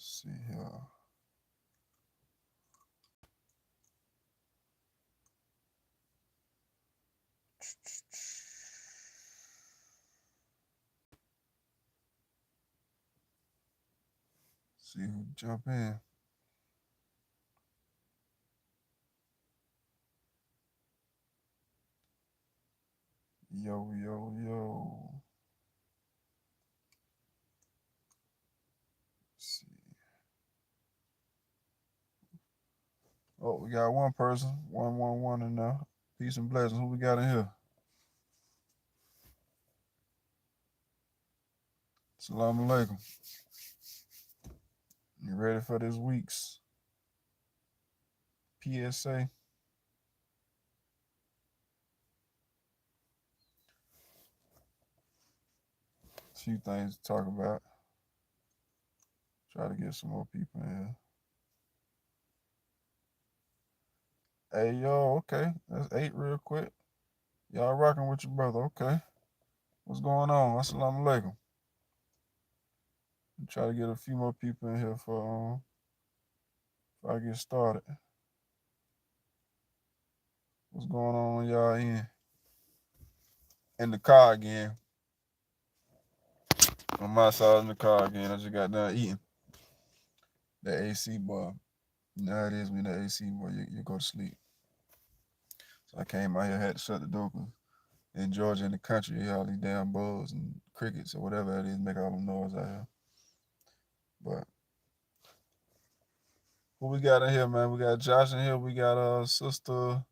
Let's see here. See who jump in. Yo, yo, yo. Let's see. Oh, we got one person. 111 in there. Peace and blessings. Who we got in here? Assalamu alaikum. You ready for this week's PSA? A few things to talk about. Try to get some more people in here. Hey, yo, okay. That's 8 real quick. Y'all rocking with your brother, okay. What's going on? Assalamu alaikum. Try to get a few more people in here for I get started. What's going on when y'all in the car again? On my side in the car again. I just got done eating. That AC boy. You know how it is when that AC boy, you go to sleep. So I came out here, had to shut the door. In Georgia, in the country, you hear all these damn bugs and crickets or whatever it is, make all them noise out here. But who we got in here, man? We got Josh in here. We got Sister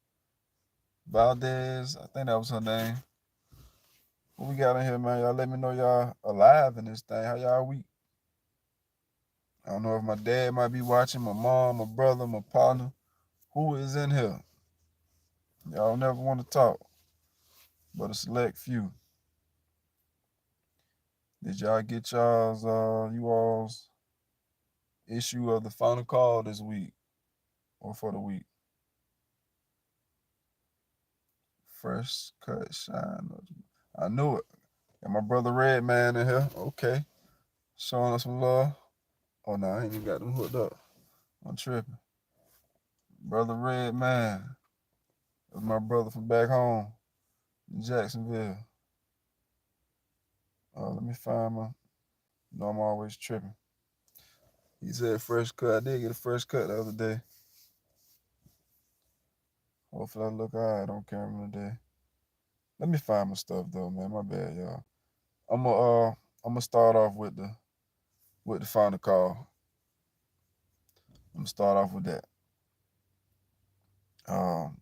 Valdez. I think that was her name. Who we got in here, man? Y'all let me know y'all alive in this thing. How y'all week? I don't know if my dad might be watching, my mom, my brother, my partner. Who is in here? Y'all never want to talk, but a select few. Did y'all get you all's issue of the final call this week or for the week? Fresh cut shine. I knew it. Got my brother Red Man in here. Okay. Showing us some love. Oh no, I ain't even got them hooked up. I'm tripping. Brother Red Man. That's my brother from back home in Jacksonville. Let me find my. You know I'm always tripping. He said fresh cut. I did get a fresh cut the other day. Hopefully I look alright on camera today. Let me find my stuff though, man. My bad, y'all. I'm gonna start off with the final call. I'm gonna start off with that.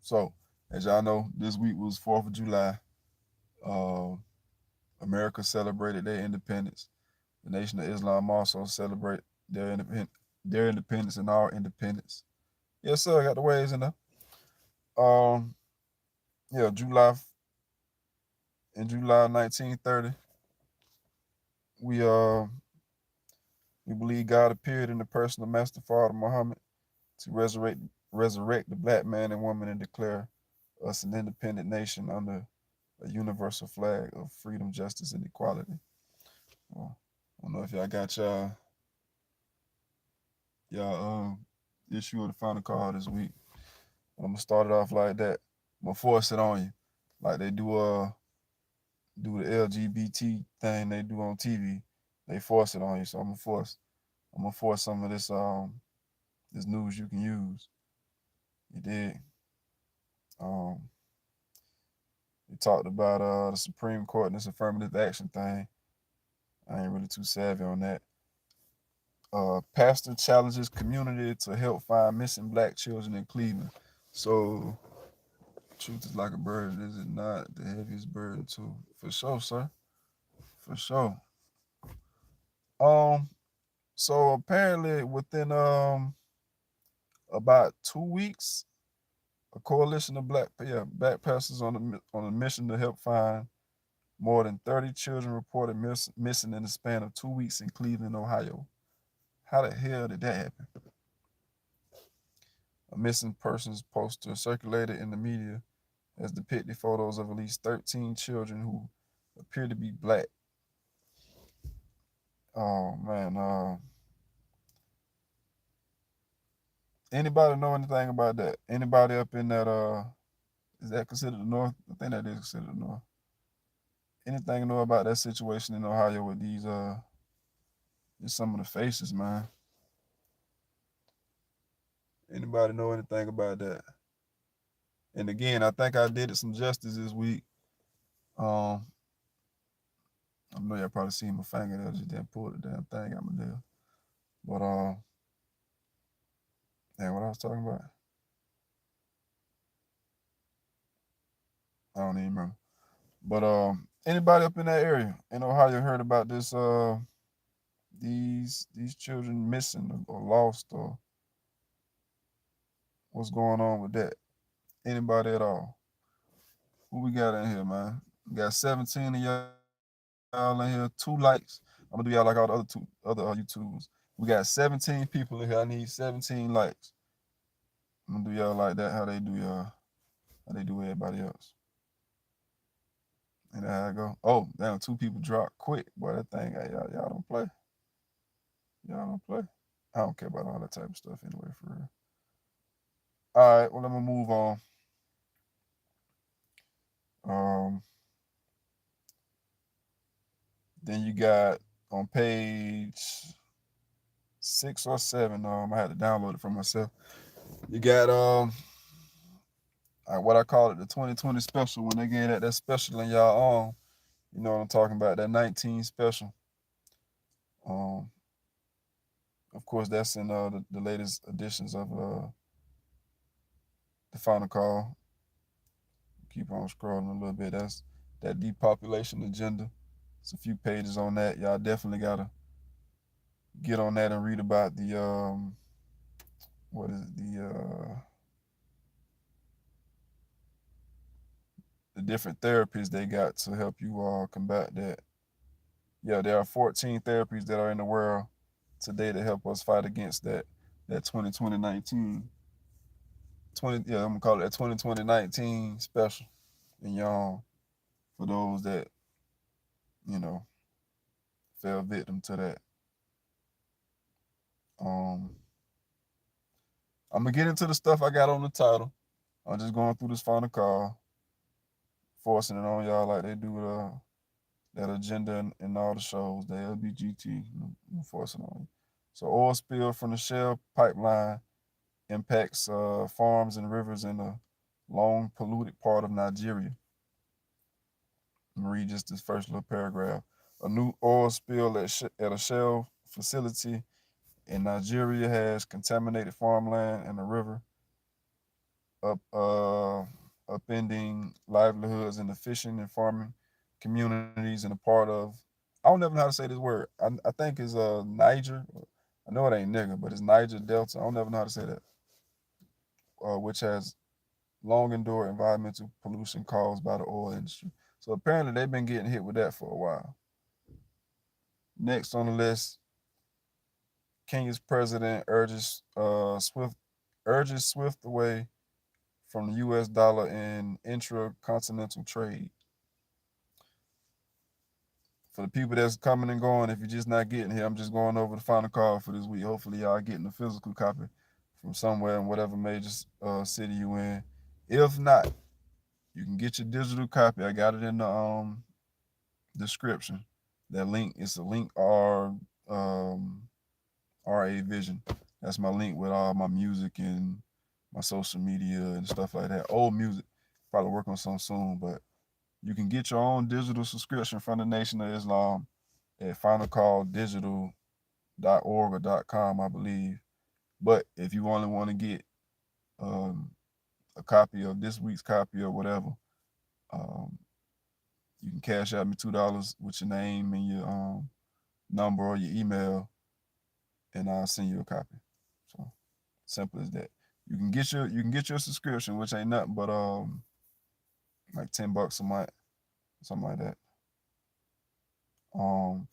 So as y'all know, this week was 4th of July. America celebrated their independence. The Nation of Islam also celebrate their independence and our independence. Yes, sir. I got the waves in there. Yeah, July 1930, we believe God appeared in the person of Master Father Muhammad to resurrect the black man and woman and declare us an independent nation under a universal flag of freedom, justice, and equality. Well, I don't know if y'all got y'all issue of the final call this week. I'm gonna start it off like that. I'm gonna force it on you, like they do the LGBT thing they do on TV. They force it on you, so I'm gonna force some of this news you can use. You did. We talked about the Supreme Court and this affirmative action thing. I ain't really too savvy on that. Pastor challenges community to help find missing black children in Cleveland. So, truth is like a burden, is it not? The heaviest burden too, for sure, sir. For sure. Um. So apparently, within about 2 weeks, a coalition of black pastors on a mission to help find more than 30 children reported missing in the span of 2 weeks in Cleveland, Ohio. How the hell did that happen? A missing persons poster circulated in the media has depicted photos of at least 13 children who appear to be black. Oh man, Anybody know anything about that? Anybody up in that is that considered the North? I think that is considered the North. Anything know about that situation in Ohio with these just some of the faces, man? Anybody know anything about that? And again, I think I did it some justice this week. Um, I know y'all probably seen my finger there, just didn't pull the damn thing out my nail. But damn, what I was talking about, I don't even remember. But anybody up in that area in Ohio heard about this? These children missing or lost or what's going on with that? Anybody at all? Who we got in here, man? We got 17 of y'all in here, 2 likes. I'm gonna do y'all like all the other YouTubers. We got 17 people in here. I need 17 likes. I'm gonna do y'all like that. How they do everybody else. And how I go. Oh, damn, 2 people dropped quick. Boy, that thing, y'all don't play. Y'all don't play. I don't care about all that type of stuff anyway, for real. All right, well, I'm gonna move on. Um, then you got on page 6 or 7. I had to download it for myself. You got what I call it, the 2020 special. When they gave that special in y'all on, you know what I'm talking about, that 19 special. Um, of course, that's in the latest editions of the Final Call. Keep on scrolling a little bit. That's that depopulation agenda. It's a few pages on that. Y'all definitely gotta get on that and read about the what is it, the different therapies they got to help you combat that. Yeah, there are 14 therapies that are in the world today to help us fight against that 2020-19 yeah, I'm gonna call it that 2020-19 special. And y'all, for those that you know fell victim to that. Um, I'm gonna get into the stuff I got on the title. I'm just going through this Final Call, forcing it on y'all like they do that agenda in all the shows, the LBGT, forcing on you. So oil spill from the Shell pipeline impacts farms and rivers in a long polluted part of Nigeria. I'm gonna read just this first little paragraph. A new oil spill at a Shell facility in Nigeria has contaminated farmland and a river, up upending livelihoods in the fishing and farming communities in a part of, I don't ever know how to say this word. I think it's Niger. I know it ain't nigger, but it's Niger Delta. I don't ever know how to say that. Which has long endured environmental pollution caused by the oil industry. So apparently they've been getting hit with that for a while. Next on the list, Kenya's president urges swift away from the U.S. dollar in intra-continental trade. For the people that's coming and going, if you're just not getting here, I'm just going over the Final Call for this week. Hopefully, y'all getting a physical copy from somewhere in whatever major city you in. If not, you can get your digital copy. I got it in the description. That link is a link RA Vision. That's my link with all my music and my social media and stuff like that. Old music. Probably work on some soon, but you can get your own digital subscription from the Nation of Islam at finalcalldigital.org or .com, I believe. But if you only want to get a copy of this week's copy or whatever, um, you can cash out me $2 with your name and your number or your email, and I'll send you a copy. So simple as that. You can get your subscription, which ain't nothing but like $10 a month, something like that. Um,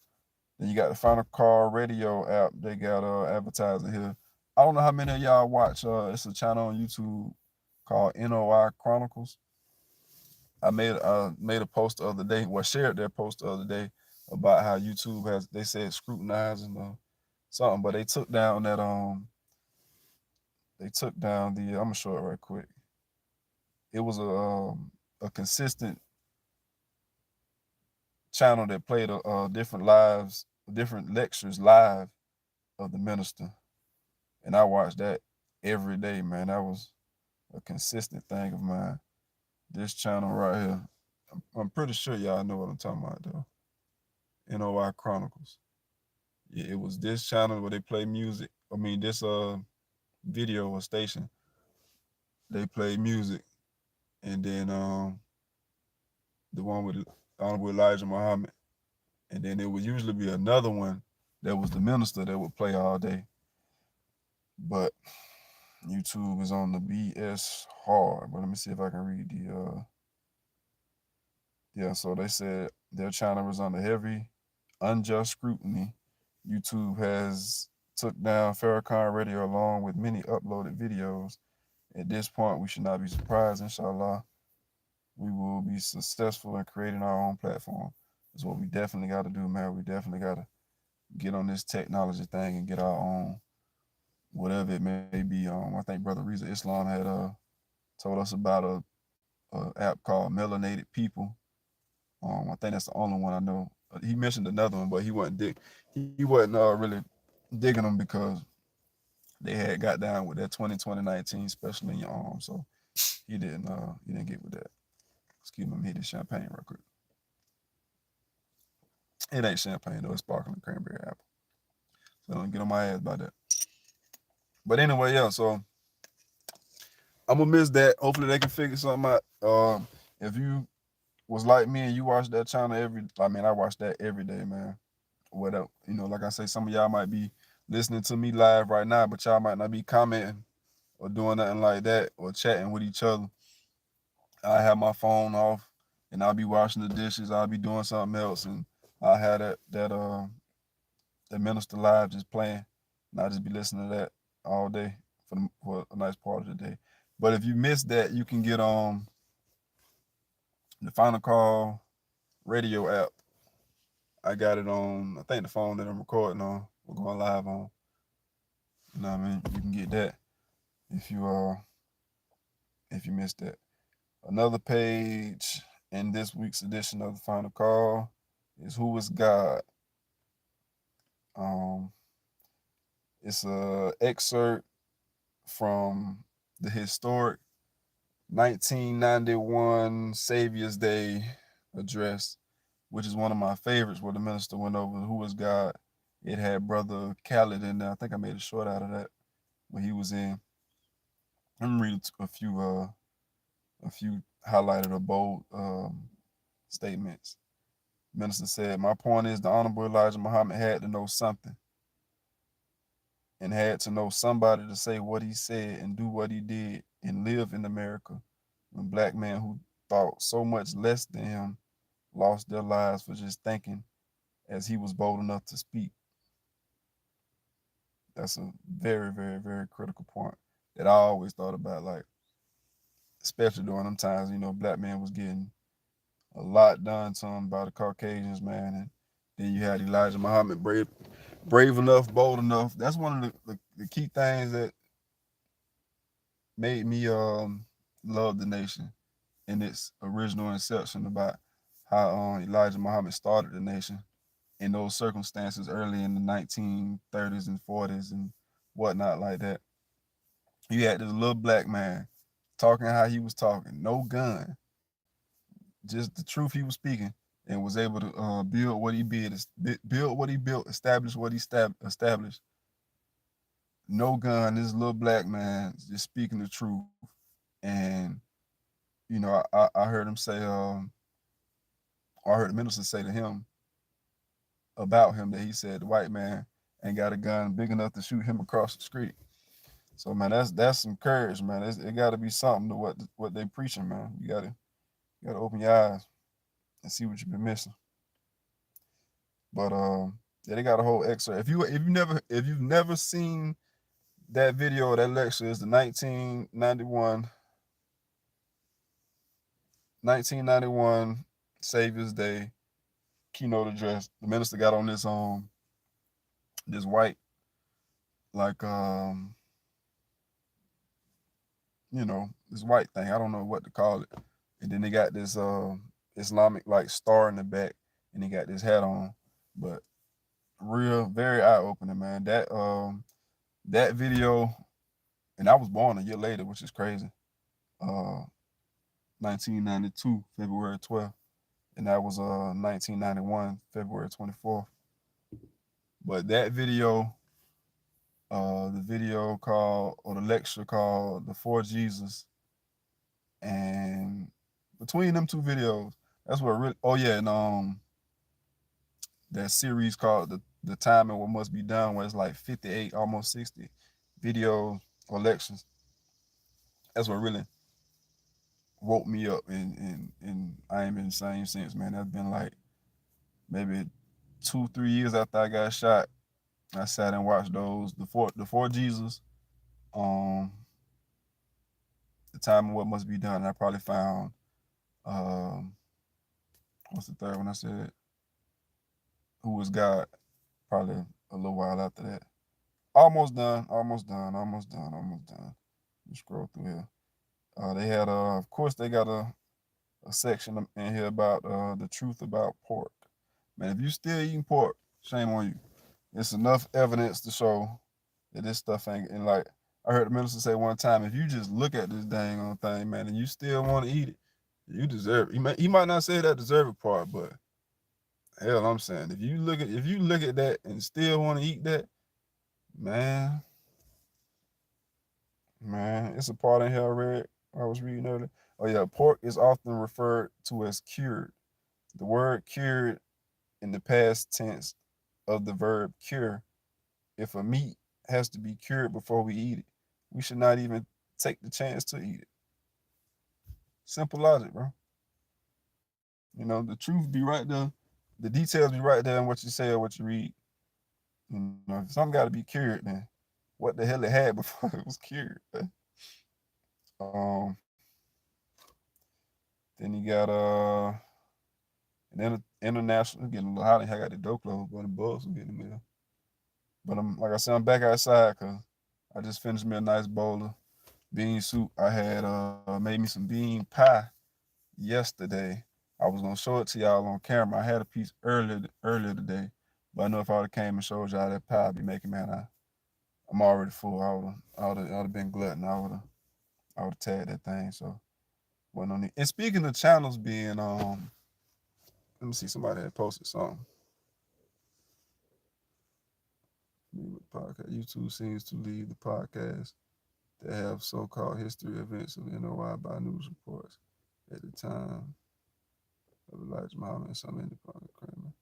then you got the Final Call Radio app. They got advertising here. I don't know how many of y'all watch. It's a channel on YouTube called NOI Chronicles. I made a post the other day. Well, shared their post the other day about how YouTube has, they said, scrutinizing something, but they took down they took down the. I'm gonna show it right quick. It was a consistent channel that played different lectures live of the minister, and I watched that every day, man. That was a consistent thing of mine. This channel right here, I'm pretty sure y'all know what I'm talking about though. NOI Chronicles. Yeah, it was this channel where they play music. I mean, this video or station, they play music, and then the one with Honorable Elijah Muhammad, and then it would usually be another one that was the minister that would play all day. But YouTube is on the BS hard. But let me see if I can read the yeah, so they said their channel was under heavy, unjust scrutiny. YouTube has took down Farrakhan Radio along with many uploaded videos. At this point, we should not be surprised, inshallah. We will be successful in creating our own platform. That's what we definitely got to do, man. We definitely got to get on this technology thing and get our own, whatever it may be. I think Brother Reza Islam had told us about a app called Melanated People. I think that's the only one I know. He mentioned another one, but he wasn't really digging them because they had got down with that 2019 special in your arm, so he didn't get with that. Excuse me, let me hit this champagne real quick. It ain't champagne though, it's sparkling cranberry apple. So don't get on my ass about that. But anyway, yeah, so I'm gonna miss that. Hopefully they can figure something out. If you was like me and you watch that channel I watch that every day, man. Whatever. Like I say, some of y'all might be listening to me live right now, but y'all might not be commenting or doing nothing like that or chatting with each other. I have my phone off and I'll be washing the dishes, I'll be doing something else, and I have that minister live just playing, and I just be listening to that all day for a nice part of the day. But if you missed that, you can get on the Finalcall radio app. I got it on, I think the phone that I'm recording on, we're going live on. You know what I mean? You can get that if you missed that. Another page in this week's edition of the Final Call is Who is God? It's a excerpt from the historic 1991 Savior's Day address, which is one of my favorites, where the minister went over Who is God. It had Brother Khaled in there. I think I made a short out of that when he was in. I'm reading a few highlighted or bold statements. Minister said, "My point is the Honorable Elijah Muhammad had to know something and had to know somebody to say what he said and do what he did and live in America when black men who thought so much less than him lost their lives for just thinking as he was bold enough to speak." That's a very, very, very critical point that I always thought about, like, especially during them times, black men was getting a lot done to him by the Caucasians, man. And then you had Elijah Muhammad, brave enough, bold enough. That's one of the key things that made me love the nation in its original inception, about how Elijah Muhammad started the nation in those circumstances early in the 1930s and 40s and whatnot like that. You had this little black man talking how he was talking, no gun, just the truth he was speaking, and was able to build what he build what he built, establish what he established. No gun, this little black man just speaking the truth. And I heard him say, I heard the minister say to him about him that he said the white man ain't got a gun big enough to shoot him across the street. So man, that's some courage, man. It got to be something to what they preaching, man. You gotta open your eyes and see what you've been missing. But yeah, they got a whole excerpt. If you've never seen that video or that lecture, is the 1991 Savior's Day keynote address. The minister got on this white, like this white thing. I don't know what to call it. And then they got this Islamic like star in the back, and he got this hat on. But real, very eye opening, man. That video, and I was born a year later, which is crazy. Uh, 1992, February 12th, and that was 1991, February 24th. But that video, the video called or the lecture called "The Four Jesus," and between them two videos, that's what really. Oh yeah, and that series called the time and what must be done, where it's like 58, almost 60 videos or lectures. That's what really woke me up, and I ain't been the same since, man. That's been like maybe 2, 3 years after I got shot. I sat and watched those the four Jesus, um, the time and what must be done. And I probably found um, what's the third one I said? Who was God? Probably a little while after that. Almost done. Almost done. Almost done. Almost done. Let me scroll through here. They had of course they got a section in here about the truth about pork. Man, if you still eating pork, shame on you. It's enough evidence to show that this stuff ain't. And like I heard the minister say one time, if you just look at this dang on thing, man, and you still want to eat it, you deserve it. He might not say that deserve it part, but hell, I'm saying if you look at that and still want to eat that, man, man, it's a part in here I was reading earlier. Oh yeah, pork is often referred to as cured. The word cured in the past tense of the verb cure. If a meat has to be cured before we eat it, we should not even take the chance to eat it. Simple logic, bro. The truth be right there. The details be right there in what you say or what you read. If something got to be cured, then what the hell it had before it was cured? Um, then you got international getting a little hot. I got the door closed, but the bugs will get in the middle. But I'm like I said, I'm back outside because I just finished me a nice bowl of bean soup. I had made me some bean pie yesterday. I was gonna show it to y'all on camera. I had a piece earlier today, but I know if I would have came and showed y'all that pie I'd be making, man, I'm already full. I would have been glutton. I would have tagged that thing. So wasn't no need. And speaking of channels being let me see, somebody had posted something. Podcast. YouTube seems to lead the podcast that have so-called history events of NOI by news reports at the time of Elijah Muhammad and some independent Kramer.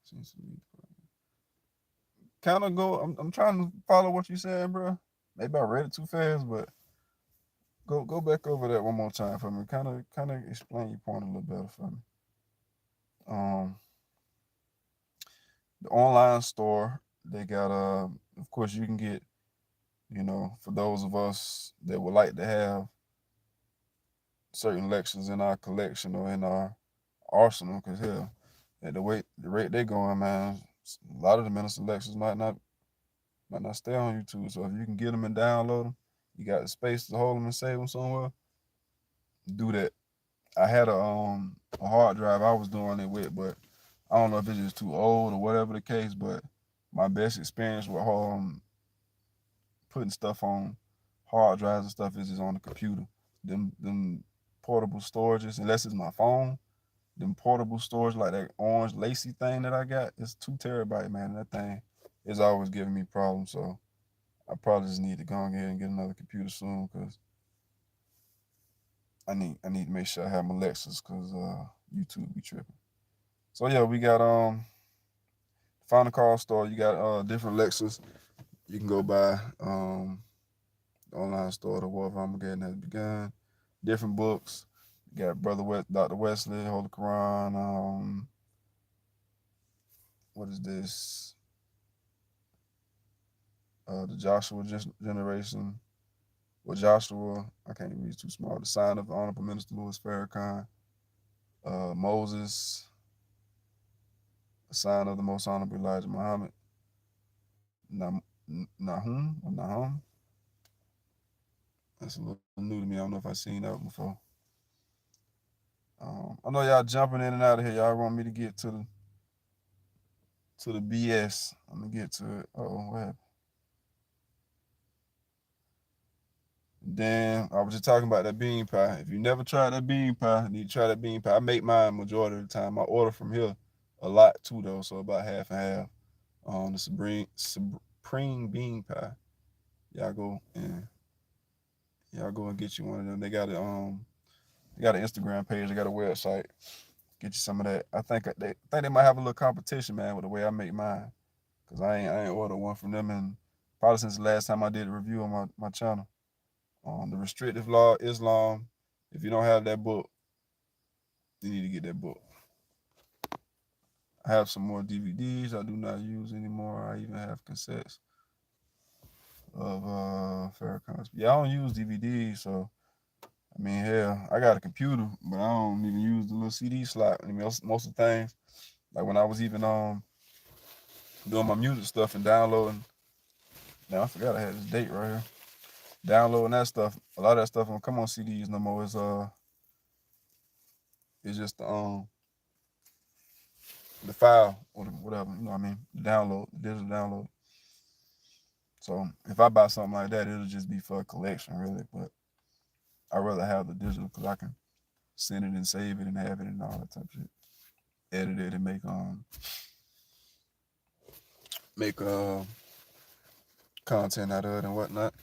Seems to lead the podcast. Kind of go. I'm trying to follow what you said, bro. Maybe I read it too fast, but go back over that one more time for me. Kind of explain your point a little better for me. Um, the online store they got of course you can get for those of us that would like to have certain lectures in our collection or in our arsenal, because hell, at the rate they're going, man, a lot of the minister lectures might not stay on YouTube. So if you can get them and download them, you got the space to hold them and save them somewhere, do that. I had a hard drive I was doing it with, but I don't know if it's just too old or whatever the case. But my best experience with putting stuff on hard drives and stuff is just on the computer. Them portable storages, unless it's my phone, them portable storage like that orange lacy thing that I got, it's 2 terabyte, man. That thing is always giving me problems. So I probably just need to go ahead and get another computer soon because I need to make sure I have my Lexus because YouTube be tripping. So yeah, we got Finalcall store. You got different Lexus you can go buy. The online store, the War of Armageddon has begun. Different books. You got Dr. Wesley, Holy Quran. What is this? The Joshua generation. Well, Joshua, I can't even read, too small. The Sign of the Honorable Minister Louis Farrakhan. Moses, the Sign of the Most Honorable Elijah Muhammad. Nahum, That's a little new to me. I don't know if I've seen that before. I know y'all jumping in and out of here. Y'all want me to get to the BS. I'm gonna get to it. Oh, what happened? Damn, I was just talking about that bean pie. If you never tried that bean pie, you need to try that bean pie. I make mine majority of the time. I order from here a lot too, though, so about half and half. The supreme bean pie. Y'all go and y'all go and get you one of them. They got an Instagram page. They got a website. Get you some of that. I think they might have a little competition, man, with the way I make mine. Cause I ain't ordered one from them and probably since the last time I did a review on my channel. The restrictive law, Islam. If you don't have that book, you need to get that book. I have some more DVDs I do not use anymore. I even have cassettes of Farrakhan's. Yeah, I don't use DVDs, so I mean, hell, I got a computer, but I don't even use the little CD slot. I mean, most of the things, like when I was even doing my music stuff and downloading. Now I forgot I had this date right here. Downloading that stuff, a lot of that stuff don't come on CDs no more. It's just the file or whatever, you know what I mean? The download, the digital download. So if I buy something like that, it'll just be for a collection, really. But I'd rather have the digital because I can send it and save it and have it and all that type of shit. Edit it and make content out of it and whatnot.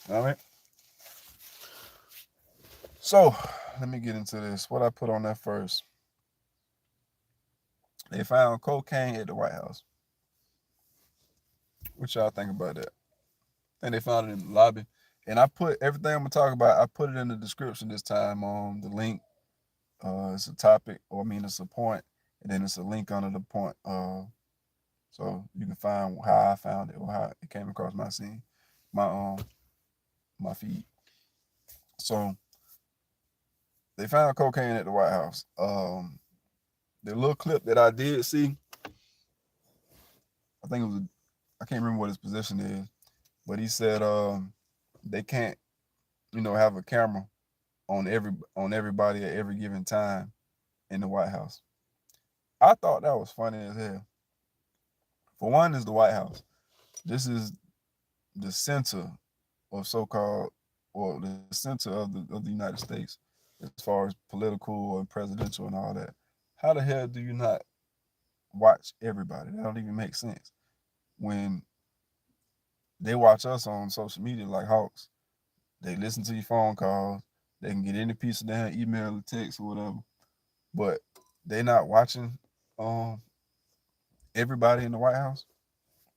All right. So let me get into this. What I put on that first. They found cocaine at the White House. What y'all think about that? I think they found it in the lobby. And I put everything I'm gonna talk about, I put it in the description this time on the link. It's a topic, or I mean it's a point, and then it's a link under the point. So you can find how I found it or how it came across my scene, my my feed. So they found cocaine at the White House. The little clip that I did see, I think it was I can't remember what his position is, but he said they can't, have a camera on everybody at every given time in the White House. I thought that was funny as hell. For one, is the White House. This is the center of so-called, or the center of the United States as far as political and presidential and all that. How the hell do you not watch everybody? That don't even make sense. When they watch us on social media like hawks, they listen to your phone calls, they can get any piece of their email or text or whatever, but they not watching um everybody in the White House.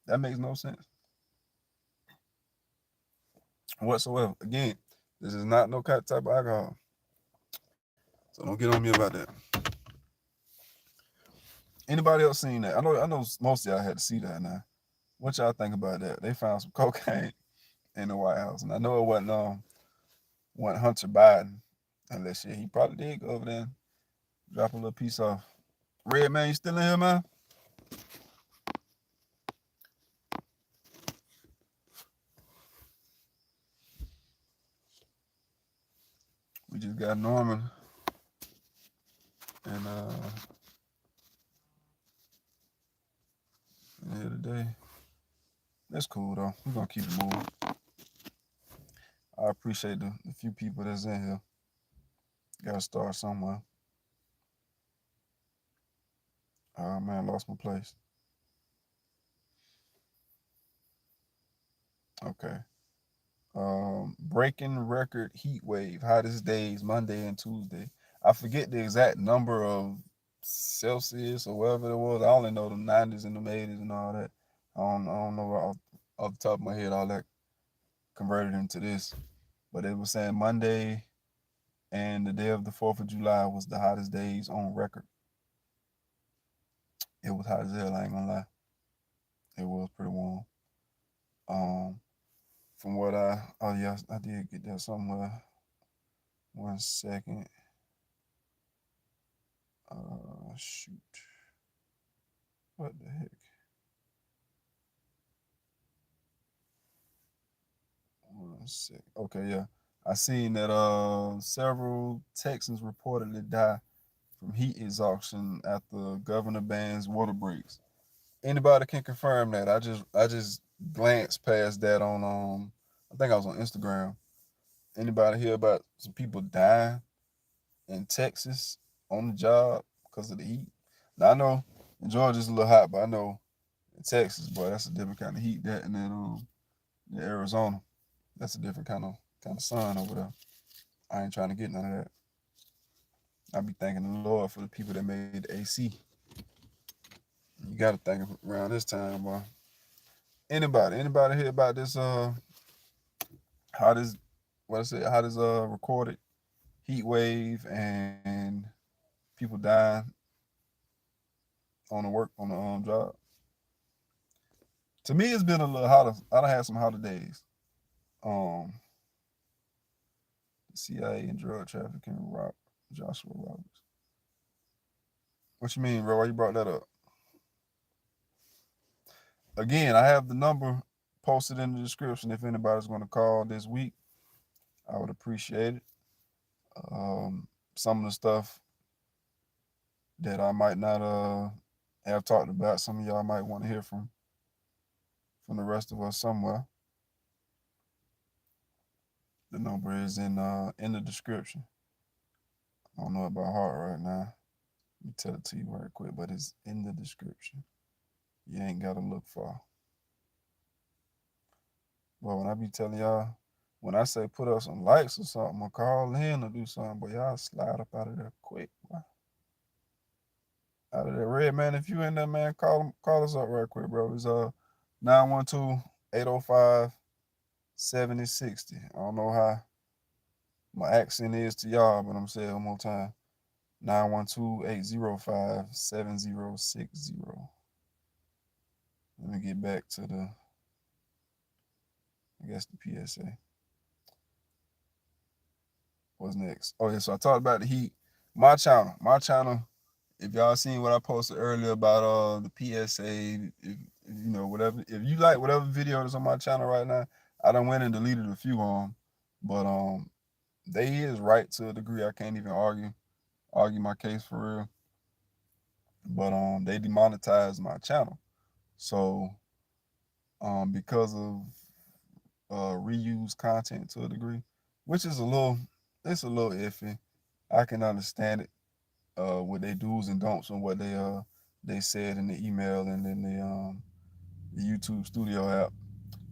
That makes no sense whatsoever. Again, this is not no type of alcohol, so don't get on me about that. Anybody else seen that? I know most of y'all had to see that now. What y'all think about that? They found some cocaine in the White House, and I know it wasn't Hunter Biden, unless he probably did go over there and drop a little piece off. Red man, you still in here, man? We just got Norman and in here today. That's cool though. We're gonna keep it moving. I appreciate the few people that's in here. Gotta start somewhere. Oh man, lost my place. Okay. Breaking record heat wave, hottest days Monday and Tuesday. I forget the exact number of Celsius or whatever it was. I only know the 90s and the 80s and all that. I don't know off the top of my head all that converted into this. But it was saying Monday and the day of the 4th of July was the hottest days on record. It was hot as hell, I ain't gonna lie. It was pretty warm. Um, from what oh yeah, I did get that somewhere. 1 second. Shoot. What the heck? Okay, yeah. I seen that several Texans reportedly die from heat exhaustion after governor bans water breaks. Anybody can confirm that. I just glanced past that on I think I was on Instagram. Anybody hear about some people dying in Texas on the job because of the heat? Now I know in Georgia it's a little hot, but I know in Texas, boy, that's a different kind of heat. That and then in Arizona, that's a different kind of sun over there. I ain't trying to get none of that. I be thanking the Lord for the people that made the AC. You got to thank him around this time, boy. Anybody hear about this? How this what I say? How this recorded heat wave and people dying on the work on the job? To me, it's been a little hotter. I done had some hotter days. Um, CIA and drug trafficking, Joshua Roberts. What you mean, bro? Why you brought that up? Again, I have the number posted in the description. If anybody's going to call this week, I would appreciate it. Some of the stuff that I might not have talked about, some of y'all might want to hear from the rest of us somewhere. The number is in the description. I don't know it by heart right now. Let me tell it to you right quick, but it's in the description. You ain't gotta look far. Well, when I be telling y'all, when I say put up some likes or something, or call in or do something, but y'all slide up out of there quick. Boy. Out of there, Red man. If you in there, man, call us up right quick, bro. It's 912-805-7060. I don't know how my accent is to y'all, but I'm saying it one more time. 912-805-7060. Let me get back to the PSA. What's next? Oh yeah, so I talked about the heat. My channel. If y'all seen what I posted earlier about the PSA, if you know whatever, if you like whatever video that's on my channel right now, I done went and deleted a few of them, but they is right to a degree. I can't even argue my case for real. But they demonetized my channel, so because of reuse content to a degree, which is it's a little iffy. I can understand it, what they do's and don'ts and what they said in the email and in the YouTube Studio app,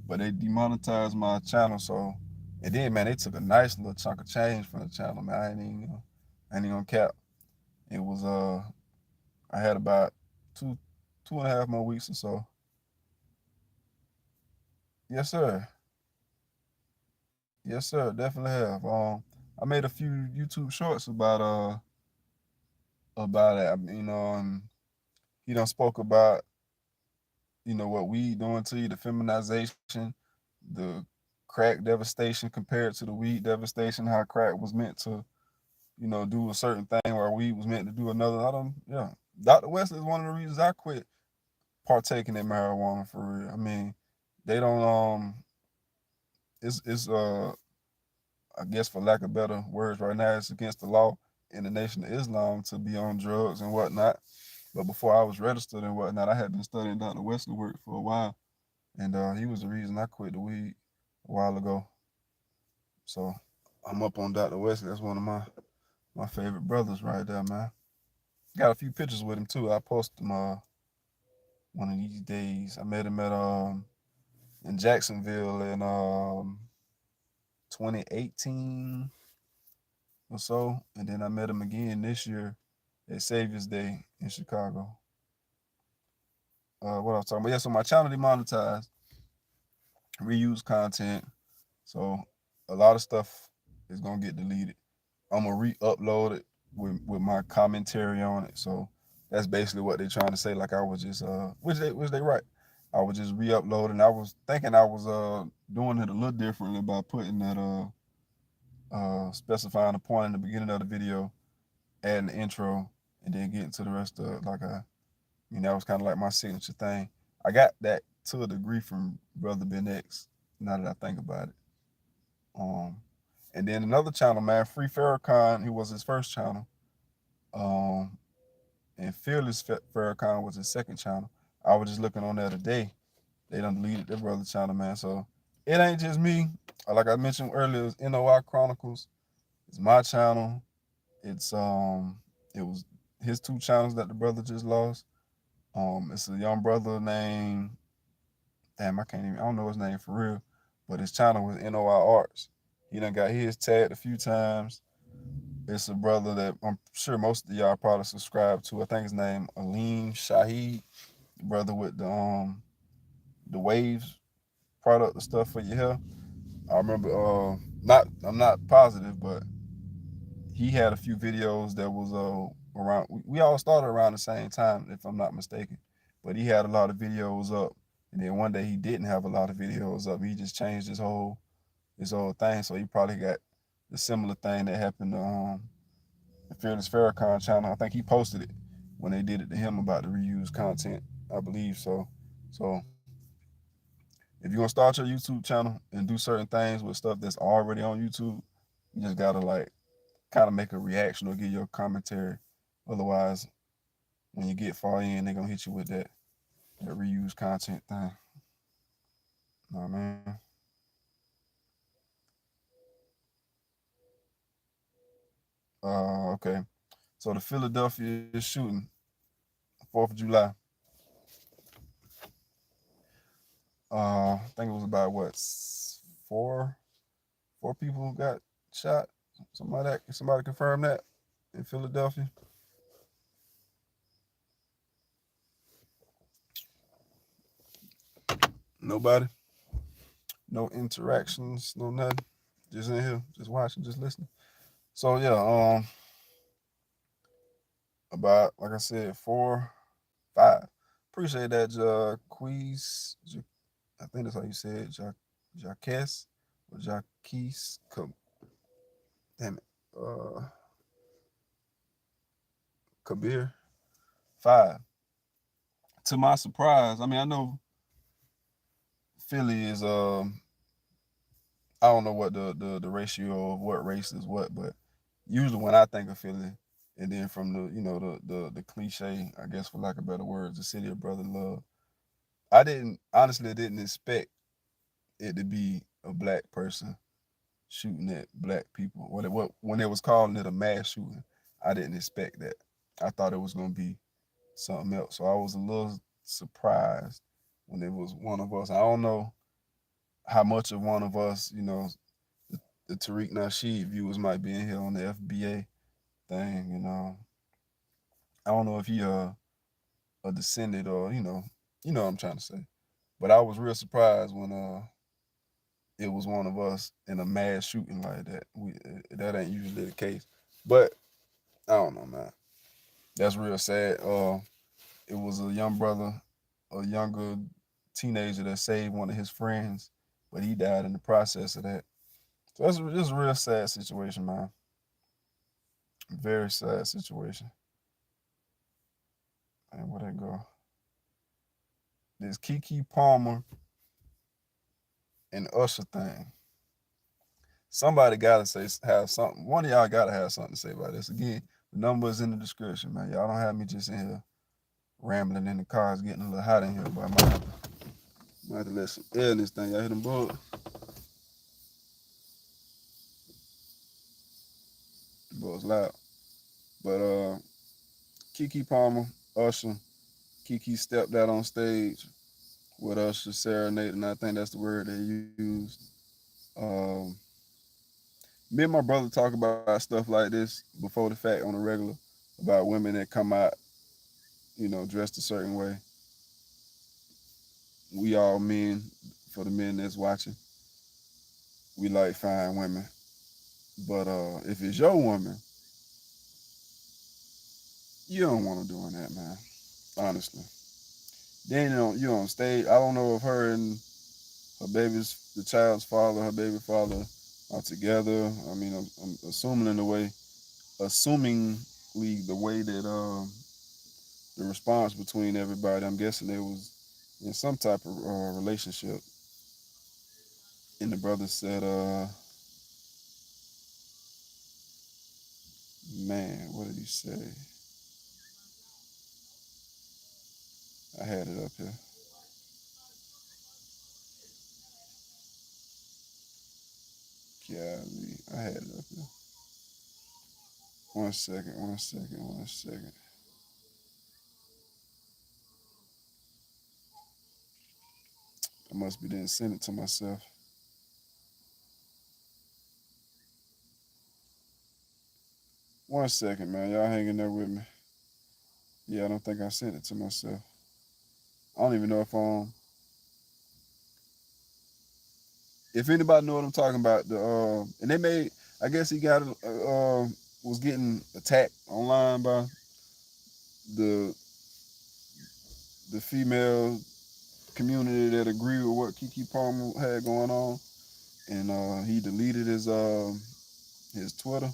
but they demonetized my channel. So and then man, they took a nice little chunk of change from the channel. Man, I ain't even gonna cap. It was I had about two and a half more weeks or so. Yes, sir. Yes, sir. Definitely have. I made a few YouTube shorts about it. I mean, he done spoke about what weed doing to you, the feminization, the crack devastation compared to the weed devastation, how crack was meant to do a certain thing where weed was meant to do another. I don't Yeah. Dr. Wesley is one of the reasons I quit partaking in marijuana for real. I mean, they don't it's I guess for lack of better words right now, it's against the law in the Nation of Islam to be on drugs and whatnot. But before I was registered and whatnot, I had been studying Dr. Wesley work for a while. And he was the reason I quit the weed a while ago. So I'm up on Dr. Wesley. That's one of my favorite brothers right there, man. Got a few pictures with him too. I posted them one of these days. I met him at in Jacksonville in 2018 or so, and then I met him again this year at Savior's Day in Chicago. What I was talking about? Yeah, so my channel demonetized, reuse content. So a lot of stuff is gonna get deleted. I'm gonna re-upload it with my commentary on it. So that's basically what they're trying to say. Like I was just which they right. I was just re-uploading. I was thinking I was doing it a little differently by putting that specifying a point in the beginning of the video, adding the intro, and then getting to the rest of it. That was kind of like my signature thing. I got that to a degree from Brother Ben X, now that I think about it. Um, and then another channel, man, Free Farrakhan, he was his first channel. Um, and Fearless Farrakhan was his second channel. I was just looking on there today. They done deleted their brother channel, man. So it ain't just me. Like I mentioned earlier, it's NOI Chronicles. It's my channel. It was his two channels that the brother just lost. It's a young brother named, damn, I don't know his name for real, but his channel was NOI Arts. He done got his tagged a few times. It's a brother that I'm sure most of y'all probably subscribe to. I think his name Aleem Shaheed, the brother with the waves product and stuff for your hair. I remember I'm not positive, but he had a few videos that was around. We all started around the same time, if I'm not mistaken. But he had a lot of videos up, and then one day he didn't have a lot of videos up. He just changed his whole thing. So he probably got the similar thing that happened to the Fearless Farrakhan channel. I think he posted it when they did it to him about the reused content. I believe so. So if you're gonna start your YouTube channel and do certain things with stuff that's already on YouTube, you just gotta like kind of make a reaction or give your commentary. Otherwise, when you get far in, they're gonna hit you with that reused content thing. You know what I mean? Okay. So the Philadelphia shooting, 4th of July. I think it was about what, four four people got shot. Somebody confirmed that in Philadelphia. Nobody. No interactions. No nothing. Just in here, just watching, just listening. So yeah, about like I said, 4, 5. Appreciate that, Jaquez. I think that's how you said it. Jaques or Jaquez. Damn it. Kabir. 5. To my surprise, I mean, I know Philly is I don't know what the ratio of what race is what, but usually when I think of Philly, and then from the the cliche, I guess for lack of better words, the city of brother love. I didn't expect it to be a black person shooting at black people. When it was calling it a mass shooting, I didn't expect that. I thought it was gonna be something else. So I was a little surprised when it was one of us. I don't know how much of one of us, the Tariq Nasheed viewers might be in here on the FBA thing. I don't know if he a descendant or you know what I'm trying to say. But I was real surprised when it was one of us in a mass shooting like that. That ain't usually the case. But I don't know, man. That's real sad. It was a young brother, a younger teenager that saved one of his friends, but he died in the process of that. So that's just a real sad situation, man. Very sad situation. And where they go? This Keke Palmer and Usher thing. Somebody gotta have something. One of y'all gotta have something to say about this. Again, the number is in the description, man. Y'all don't have me just in here rambling in the car. It's getting a little hot in here, but I might have to let some air in this thing. Y'all hear them bugs? The bugs loud. But Keke Palmer, Usher, Keke stepped out on stage with Usher serenading. I think that's the word they used. Um, Me and my brother talk about stuff like this before the fact on a regular about women that come out, dressed a certain way. We all men, for the men that's watching, we like fine women. But if it's your woman, you don't want to doing that, man. Honestly. Then you on stage. I don't know if her and the child's father, her baby father, are together. I mean, I'm assuming assumingly the way that the response between everybody, I'm guessing there was in some type of relationship. And the brother said, Man, what did he say? I had it up here. Golly, I had it up here. 1 second, 1 second, 1 second. I must be didn't send it to myself. 1 second, man. Y'all hanging there with me. Yeah, I don't think I sent it to myself. I don't even know if anybody know what I'm talking about. And they made. I guess he got was getting attacked online by the the female community that agreed with what Keke Palmer had going on, and he deleted his Twitter.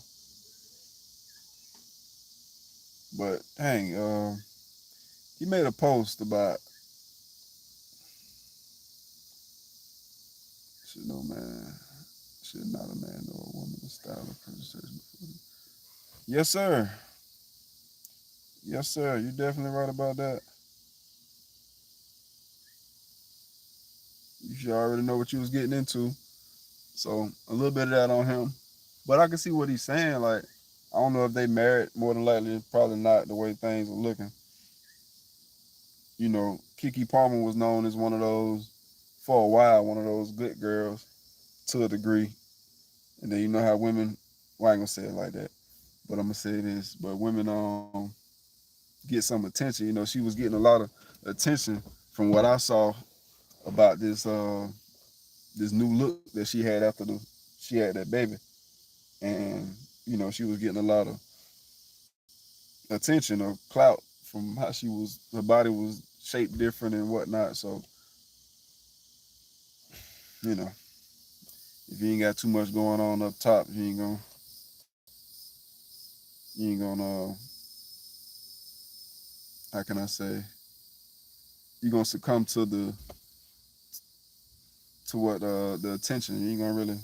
But dang, he made a post about should no man should not a man know a woman the style of presentation before. Yes, sir. Yes, sir. You're definitely right about that. You should already know what you was getting into. So a little bit of that on him. But I can see what he's saying. Like, I don't know if they married. More than likely, probably not the way things are looking. You know, Keke Palmer was known as one of those, for a while, one of those good girls to a degree. And then you know how women, well, I ain't gonna say it like that, but I'm gonna say this. But women get some attention. You know, she was getting a lot of attention from what I saw about this new look that she had after she had that baby, and you know she was getting a lot of attention or clout from how her body was shaped different and whatnot. So you know, if you ain't got too much going on up top, you ain't gonna how can I say you're gonna succumb to what the attention. You ain't gonna really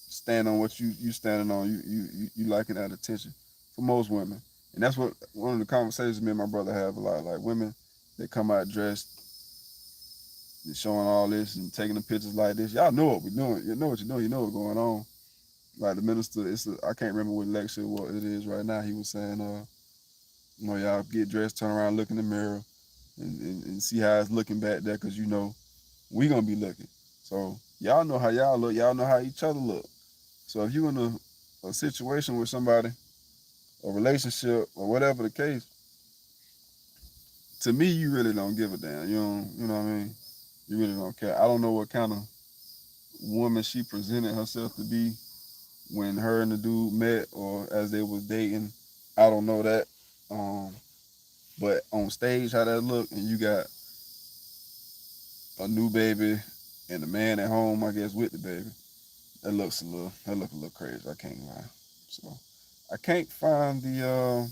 stand on what you standing on. You liking that attention for most women, and that's what one of the conversations me and my brother have a lot. Like women that come out dressed, and showing all this and taking the pictures like this. Y'all know what we're doing. You know what you're doing. You know what's going on. Like the minister, I can't remember what lecture what it is right now. He was saying, you know, y'all get dressed, turn around, look in the mirror, and see how it's looking back there, because you know we gonna be looking. So y'all know how y'all look. Y'all know how each other look. So if you in a situation with somebody, a relationship or whatever the case, to me you really don't give a damn. You know what I mean? You really don't care. I don't know what kind of woman she presented herself to be when her and the dude met or as they was dating. I don't know that. Um, but on stage, how that look, and you got a new baby and a man at home, I guess, with the baby. That look a little crazy. I can't lie. So I can't find the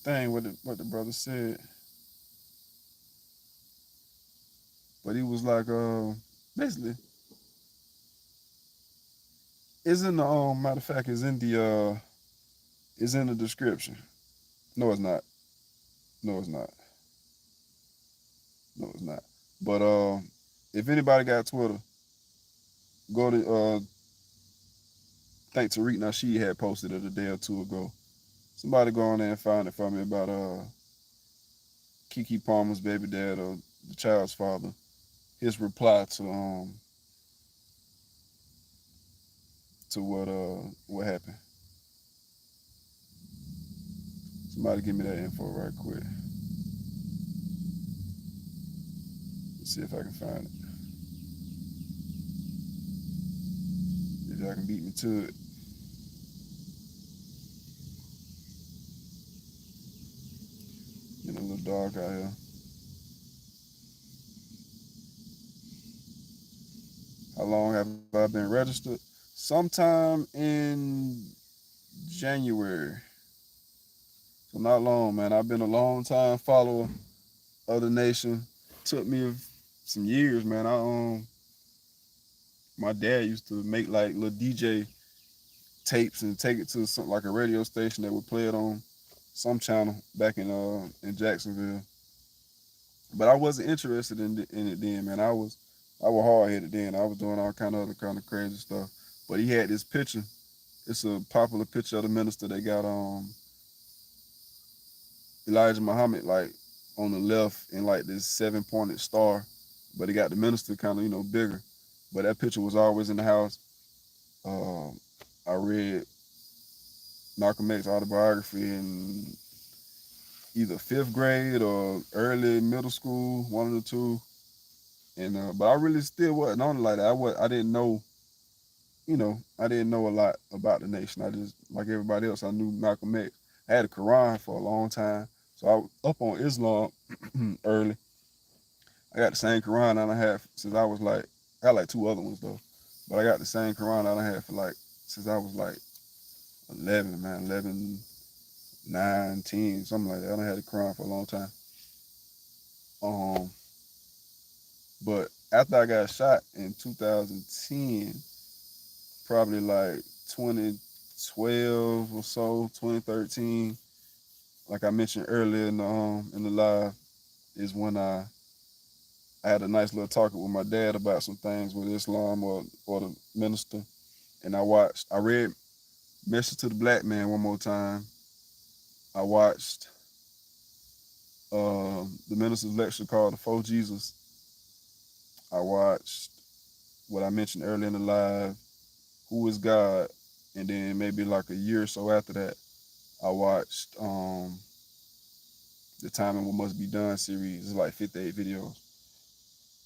thing what the brother said, but he was like, basically, it's in the matter of fact, is in the description. No, it's not. No, it's not. No, it's not. But if anybody got Twitter, go to I think Tariq Nasheed had posted it a day or two ago. Somebody go on there and find it for me about Keke Palmer's baby dad or the child's father. His reply to what happened. Somebody give me that info right quick. Let's see if I can find it. If y'all can beat me to it. Getting a little dark out here. How long have I been registered? Sometime in January. So not long, man. I've been a long time follower of the nation. Took me some years, man. my dad used to make like little DJ tapes and take it to something like a radio station that would play it on some channel back in Jacksonville. But I wasn't interested in it then, man. I was hard headed then. I was doing all kind of other kind of crazy stuff. But he had this picture. It's a popular picture of the minister. They got Elijah Muhammad like on the left in like this 7-pointed star, but he got the minister kind of bigger. But that picture was always in the house. Um, I read Malcolm X autobiography in either 5th grade or early middle school, one of the two. And but I really still wasn't on it like that. I didn't know, I didn't know a lot about the nation. I just, like everybody else, I knew Malcolm X. I had a Quran for a long time, so I was up on Islam early. I got the same Quran I had since I was like, I got like 2 other ones though, but I got the same Quran I had for like since I was like 11, man, 11, 9, 10, something like that. I done had the Quran for a long time. But after I got shot in 2010, probably like 2012 or so, 2013, like I mentioned earlier in the live, is when I had a nice little talk with my dad about some things with Islam or the minister, and I read Message to the Black Man one more time. I watched the minister's lecture called "The Four Jesus." I watched what I mentioned earlier in the live, "Who is God," and then maybe like a year or so after that, I watched the Time and What Must Be Done series. It's like 58 videos.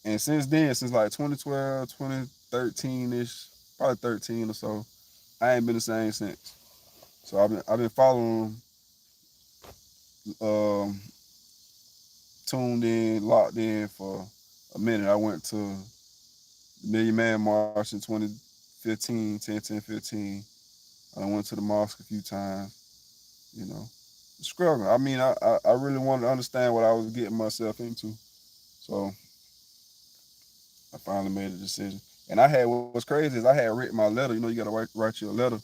And since then, since like 2012, 2013-ish, probably 13 or so, I ain't been the same since. So I've been following um, tuned in, locked in for a minute. I went to the Million Man March in 2015, 10-10-15. I went to the mosque a few times, you know. Struggling. I mean, I really wanted to understand what I was getting myself into. So I finally made a decision. And what's crazy is I had written my letter. You got to write your letter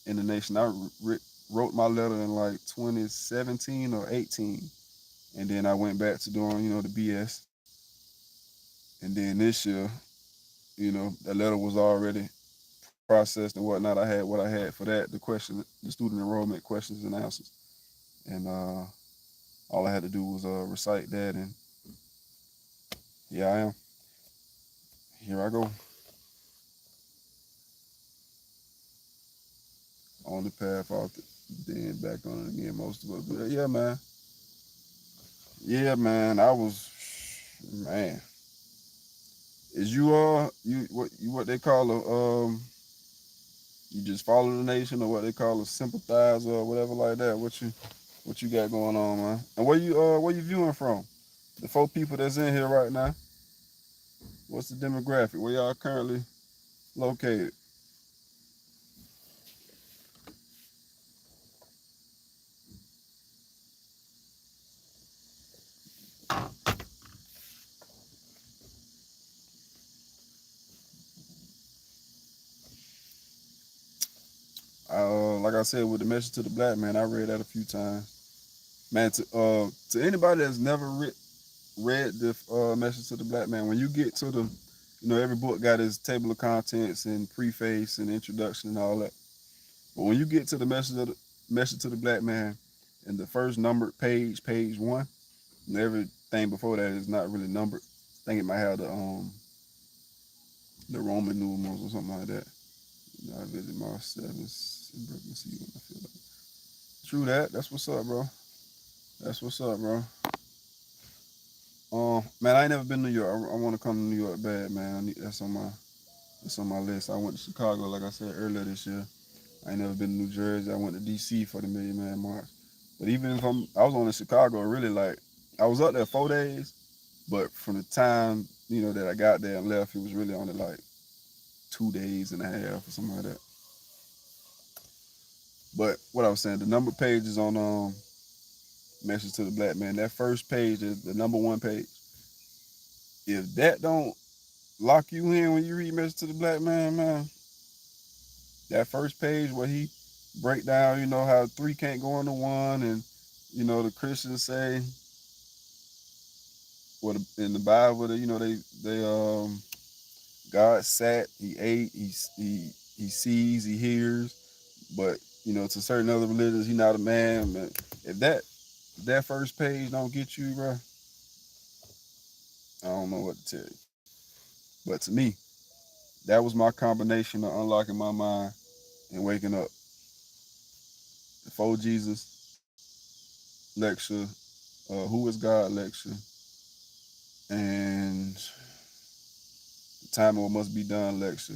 in the nation. I wrote my letter in like 2017 or 18. And then I went back to doing, the BS. And then this year, that letter was already processed and whatnot. I had what I had for that, the student enrollment questions and answers. And all I had to do was recite that. And here I am. Here I go. On the path out, then back on it again, most of us. But yeah, man. Yeah, man. Man. Is what they call you just follow the nation, or what they call a sympathizer or whatever like that? What you got going on, man? And where you viewing from? The 4 people that's in here right now. What's the demographic? Where y'all currently located? Like I said, with the Message to the Black Man, I read that a few times. Man, to anybody that's never read the Message to the Black Man, when you get to the, every book got its table of contents and preface and introduction and all that. But when you get to the Message to the Black Man, and the first numbered page, page 1, and everything before that is not really numbered. I think it might have the Roman numerals or something like that. I visit Mars 7 in Brooklyn, see when I feel like. True that. That's what's up, bro. That's what's up, bro. Man, I ain't never been to New York. I want to come to New York bad, man. That's on my list. I went to Chicago, like I said earlier this year. I ain't never been to New Jersey. I went to DC for the Million Man March. But even if I was on in Chicago, really, like, I was up there 4 days, but from the time, that I got there and left, it was really only like 2 days and a half or something like that. But what I was saying, the number pages on Message to the Black Man, that first page is the number 1 page. If that don't lock you in when you read Message to the Black Man, man. That first page where he break down, how three can't go into one, and the Christians say, what in the Bible, that God sat, he ate, he sees, he hears, but to certain other religions, he not a man. Man, if that first page don't get you, bro, I don't know what to tell you. But to me, that was my combination of unlocking my mind and waking up. Before Jesus lecture, Who is God lecture, and the time of what must be done lecture,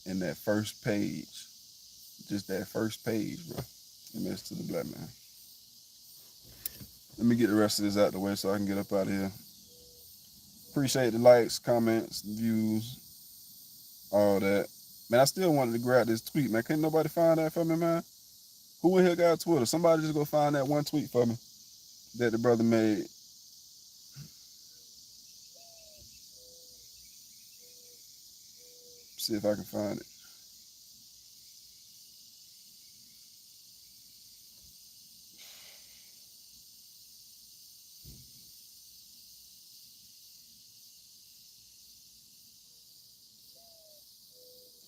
and that first page, just that first page, bro. The Message to the Black Man. Let me get the rest of this out the way so I can get up out of here. Appreciate the likes, comments, views, all that. Man, I still wanted to grab this tweet, man. Can't nobody find that for me, man? Who in here got Twitter? Somebody just go find that one tweet for me that the brother made. See if I can find it.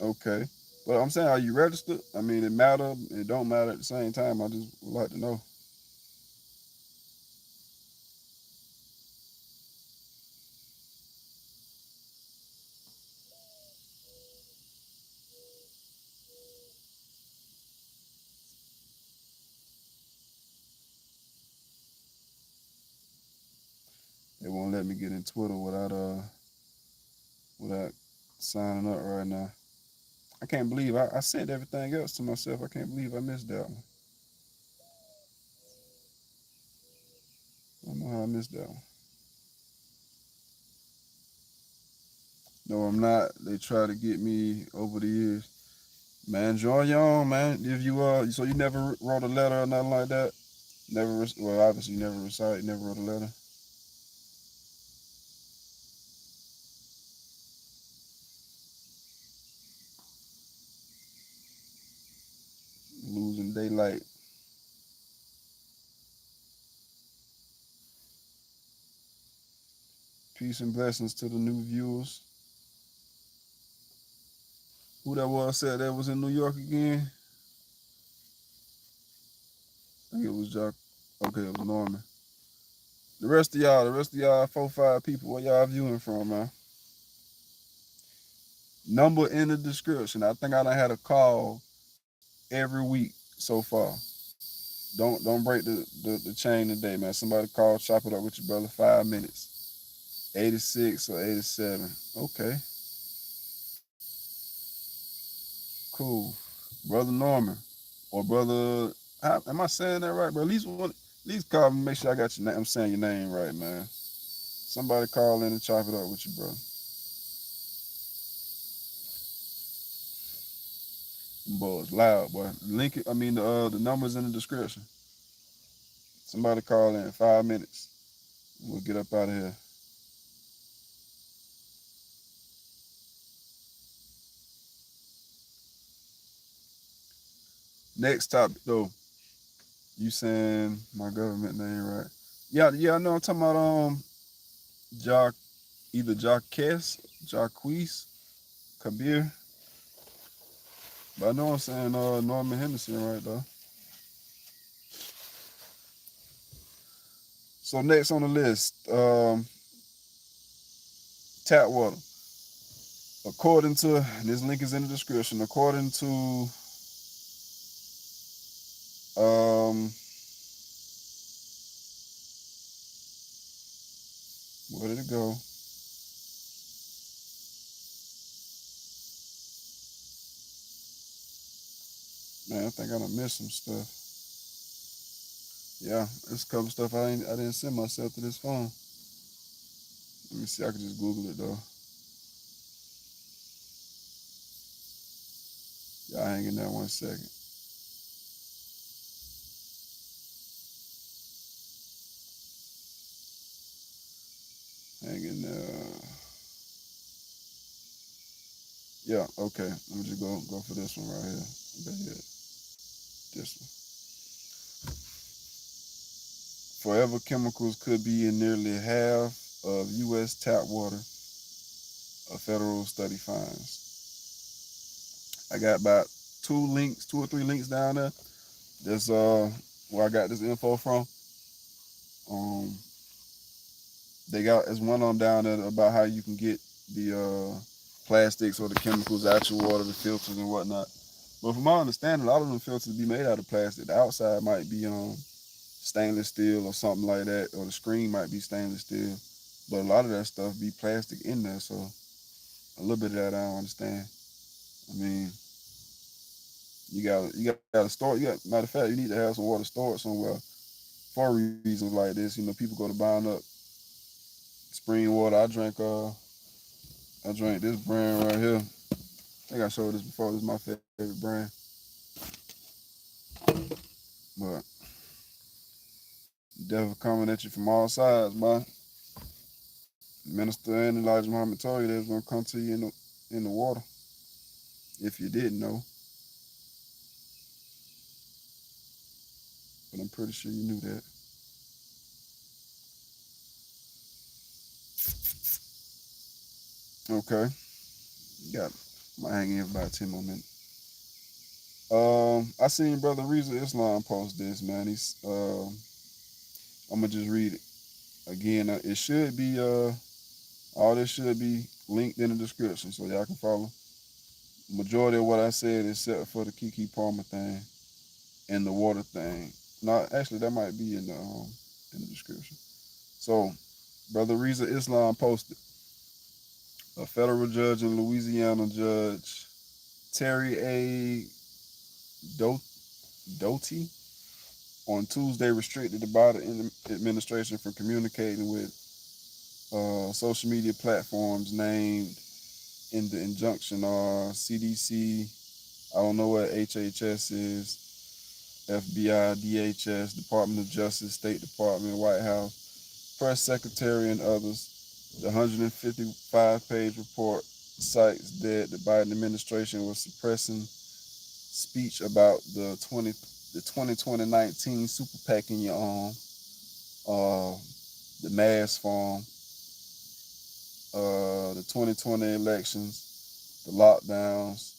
Okay. But I'm saying, are you registered? I mean, it matter. It don't matter at the same time. I just would like to know. They won't let me get in Twitter without signing up right now. I can't believe I sent everything else to myself. I can't believe I missed that one. I don't know how I missed that one. No, I'm not. They try to get me over the years. Man, join your own, man. If you so you never wrote a letter or nothing like that. Never. Well, obviously, you never recited. Never wrote a letter. Losing daylight. Peace and blessings to the new viewers. Who that was said that was in New York again? I think it was Jock. Okay, it was Norman. The rest of y'all, 4-5 people, where y'all viewing from, man? Number in the description. I think I done had a call every week so far. Don't break the chain today, man. Somebody call, chop it up with your brother, 5 minutes. 86 or 87. Okay. Cool. Brother Norman. Or brother, am I saying that right, bro? At least call me, make sure I got your name. I'm saying your name right, man. Somebody call in and chop it up with you, bro. Boy, it's loud, boy. The numbers in the description. Somebody call in 5 minutes. We'll get up out of here. Next topic, though. You saying my government name right? Yeah, I know. I'm talking about Jock, either Jacquees, Kabir. But I know I'm saying Norman Henderson right though. So next on the list, tap water. According to this link is in the description. According to where did it go? Man, I think I done missed some stuff. Yeah, there's a couple stuff I didn't send myself to this phone. Let me see. I can just Google it though. Y'all hang in there 1 second. Hang in there. Yeah, okay. Let me just go for this one right here. Go ahead. This one. Forever chemicals could be in nearly half of U.S. tap water, a federal study finds. I got about two or three links down there. That's where I got this info from. Um, they got as one on down there about how you can get the plastics or the chemicals out your water, the filters and whatnot. But from my understanding, a lot of them filters be made out of plastic. The outside might be stainless steel or something like that, or the screen might be stainless steel. But a lot of that stuff be plastic in there, so a little bit of that I don't understand. I mean, you got to store. Matter of fact, you need to have some water stored somewhere for reasons like this. People go to buying up spring water. I drank this brand right here. I think I showed this before. This is my favorite brand. But devil coming at you from all sides, man. Minister and Elijah Muhammad told you they was gonna come to you in the water. If you didn't know, but I'm pretty sure you knew that. Okay, got might hang in for about 10 more minutes. I seen Brother Reza Islam post this, man. I'm gonna just read it again. It should be all this should be linked in the description so y'all can follow. Majority of what I said, except for the Keke Palmer thing and the water thing. No, actually, that might be in the description. So, Brother Reza Islam posted a federal judge in Louisiana, Judge Terry A. Doty, on Tuesday restricted the Biden administration from communicating with social media platforms named in the injunction are CDC, I don't know what HHS is, FBI, DHS, Department of Justice, State Department, White House, Press Secretary, and others. The 155-page report cites that the Biden administration was suppressing speech about the 2019 super PAC in your arm, the mass farm, the 2020 elections, the lockdowns,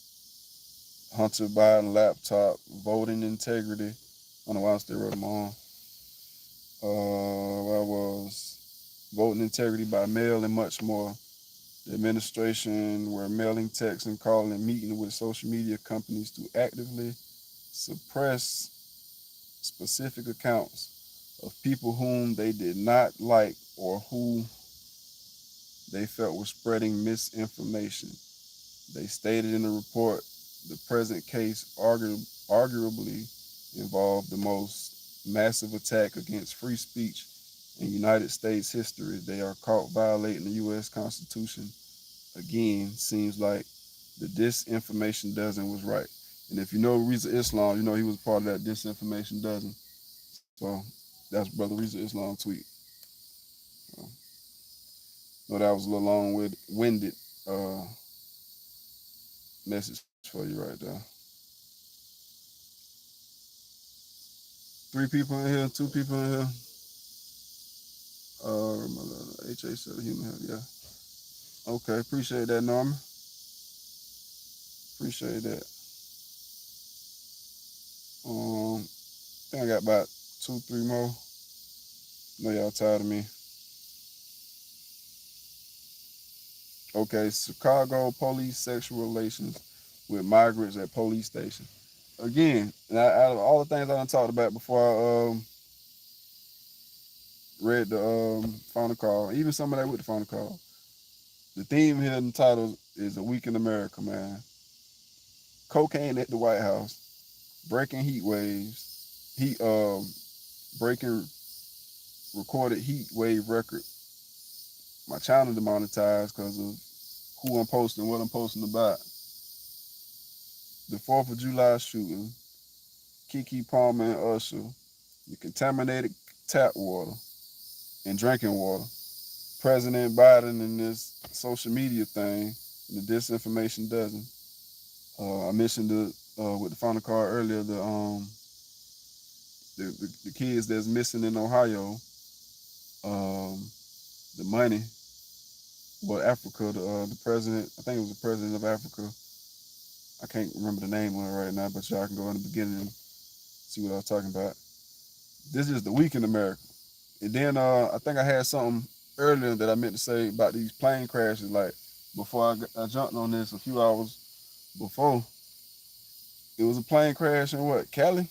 Hunter Biden laptop, voting integrity. I don't know why I still wrote them on. What was voting integrity by mail and much more. The administration were mailing texts and calling and meeting with social media companies to actively suppress specific accounts of people whom they did not like or who they felt were spreading misinformation. They stated in the report the present case arguably involved the most massive attack against free speech in United States history. They are caught violating the U.S. Constitution. Again, seems like the disinformation dozen was right. And if you know Reza Islam, you know he was part of that disinformation dozen. So that's Brother Reza Islam tweet. So, know that was a little long-winded uh, message for you right there. Three people in here, two people in here. HA said human health, yeah. Okay, appreciate that, Norman. Appreciate that. I think I got about two, three more. I know y'all tired of me. Okay, Chicago police sexual relations with migrants at police station. Again, out of all the things I done talked about before I read the phone call, even some of that with the phone call, the theme here in the title is A Week in America, man. Cocaine at the White House, breaking heat waves, breaking recorded heat wave record. My channel demonetized because of who I'm posting, what I'm posting about. The 4th of July shooting, Keke Palmer and Usher, the contaminated tap water and drinking water. President Biden and this social media thing, and the disinformation doesn't. I mentioned with the final call earlier the kids that's missing in Ohio, um, the money. Well, Africa, the president, I think it was the president of Africa. I can't remember the name of it right now, but y'all can go in the beginning and see what I was talking about. This is the week in America. And then I think I had something earlier that I meant to say about these plane crashes. Like before I jumped on this a few hours before, it was a plane crash in what, Cali?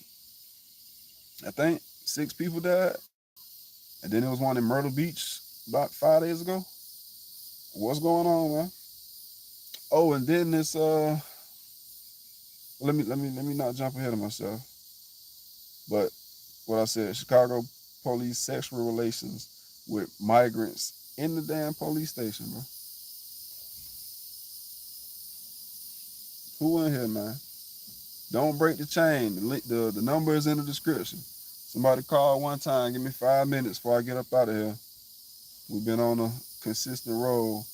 I think 6 people died. And then there was one in Myrtle Beach about 5 days ago. What's going on, man? Oh, and then this let me not jump ahead of myself. But what I said, Chicago police sexual relations with migrants in the damn police station, bro. Who in here, man? Don't break the chain. The number is in the description. Somebody called one time. Give me 5 minutes before I get up out of here. We've been on a consistent roll.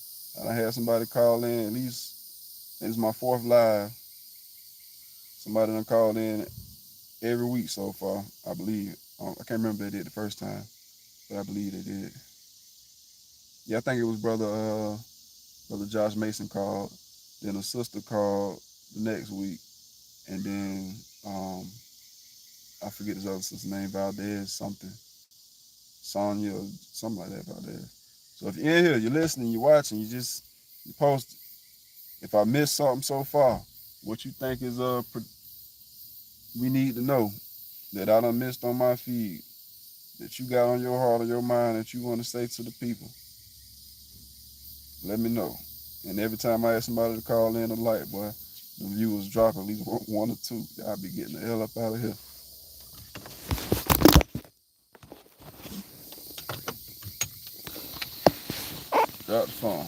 I had somebody call in. At least it's my 4th live. Somebody done called in every week so far, I believe. I can't remember if they did the first time, but I believe they did. Yeah, I think it was brother Josh Mason called. Then a sister called the next week, and then I forget his other sister's name, Valdez something, Sonya or something like that, Valdez. So if you're in here, you're listening, you're watching, you post it. If I missed something so far, what you think is we need to know that I done missed on my feed, that you got on your heart or your mind that you want to say to the people, let me know. And every time I ask somebody to call in a light, boy, the viewers drop at least one or two. I'll be getting the hell up out of here. Drop the phone.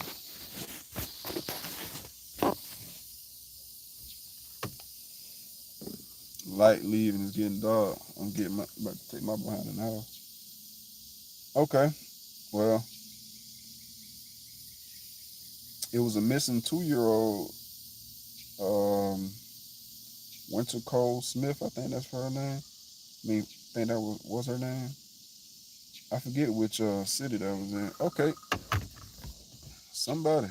Light leaving, it's getting dark. I'm about to take my behind in the house. Okay, well, it was a missing 2-year-old, Winter Cole Smith, I think that's her name. I mean, I think that was her name. I forget which city that was in. Okay, somebody.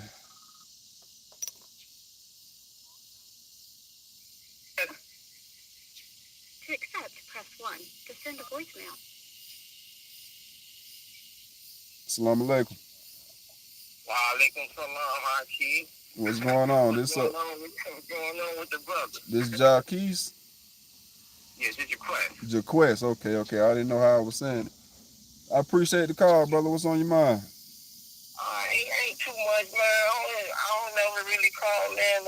To accept, press 1. To send a voicemail. Assalamu alaikum. Wa alaikum salam, Hakeem. What's going on? What's going on with the brother? This Jaquez? Yes, it's your quest. Jaquez. Okay. I didn't know how I was saying it. I appreciate the call, brother. What's on your mind? Ain't too much, man. I don't never really call in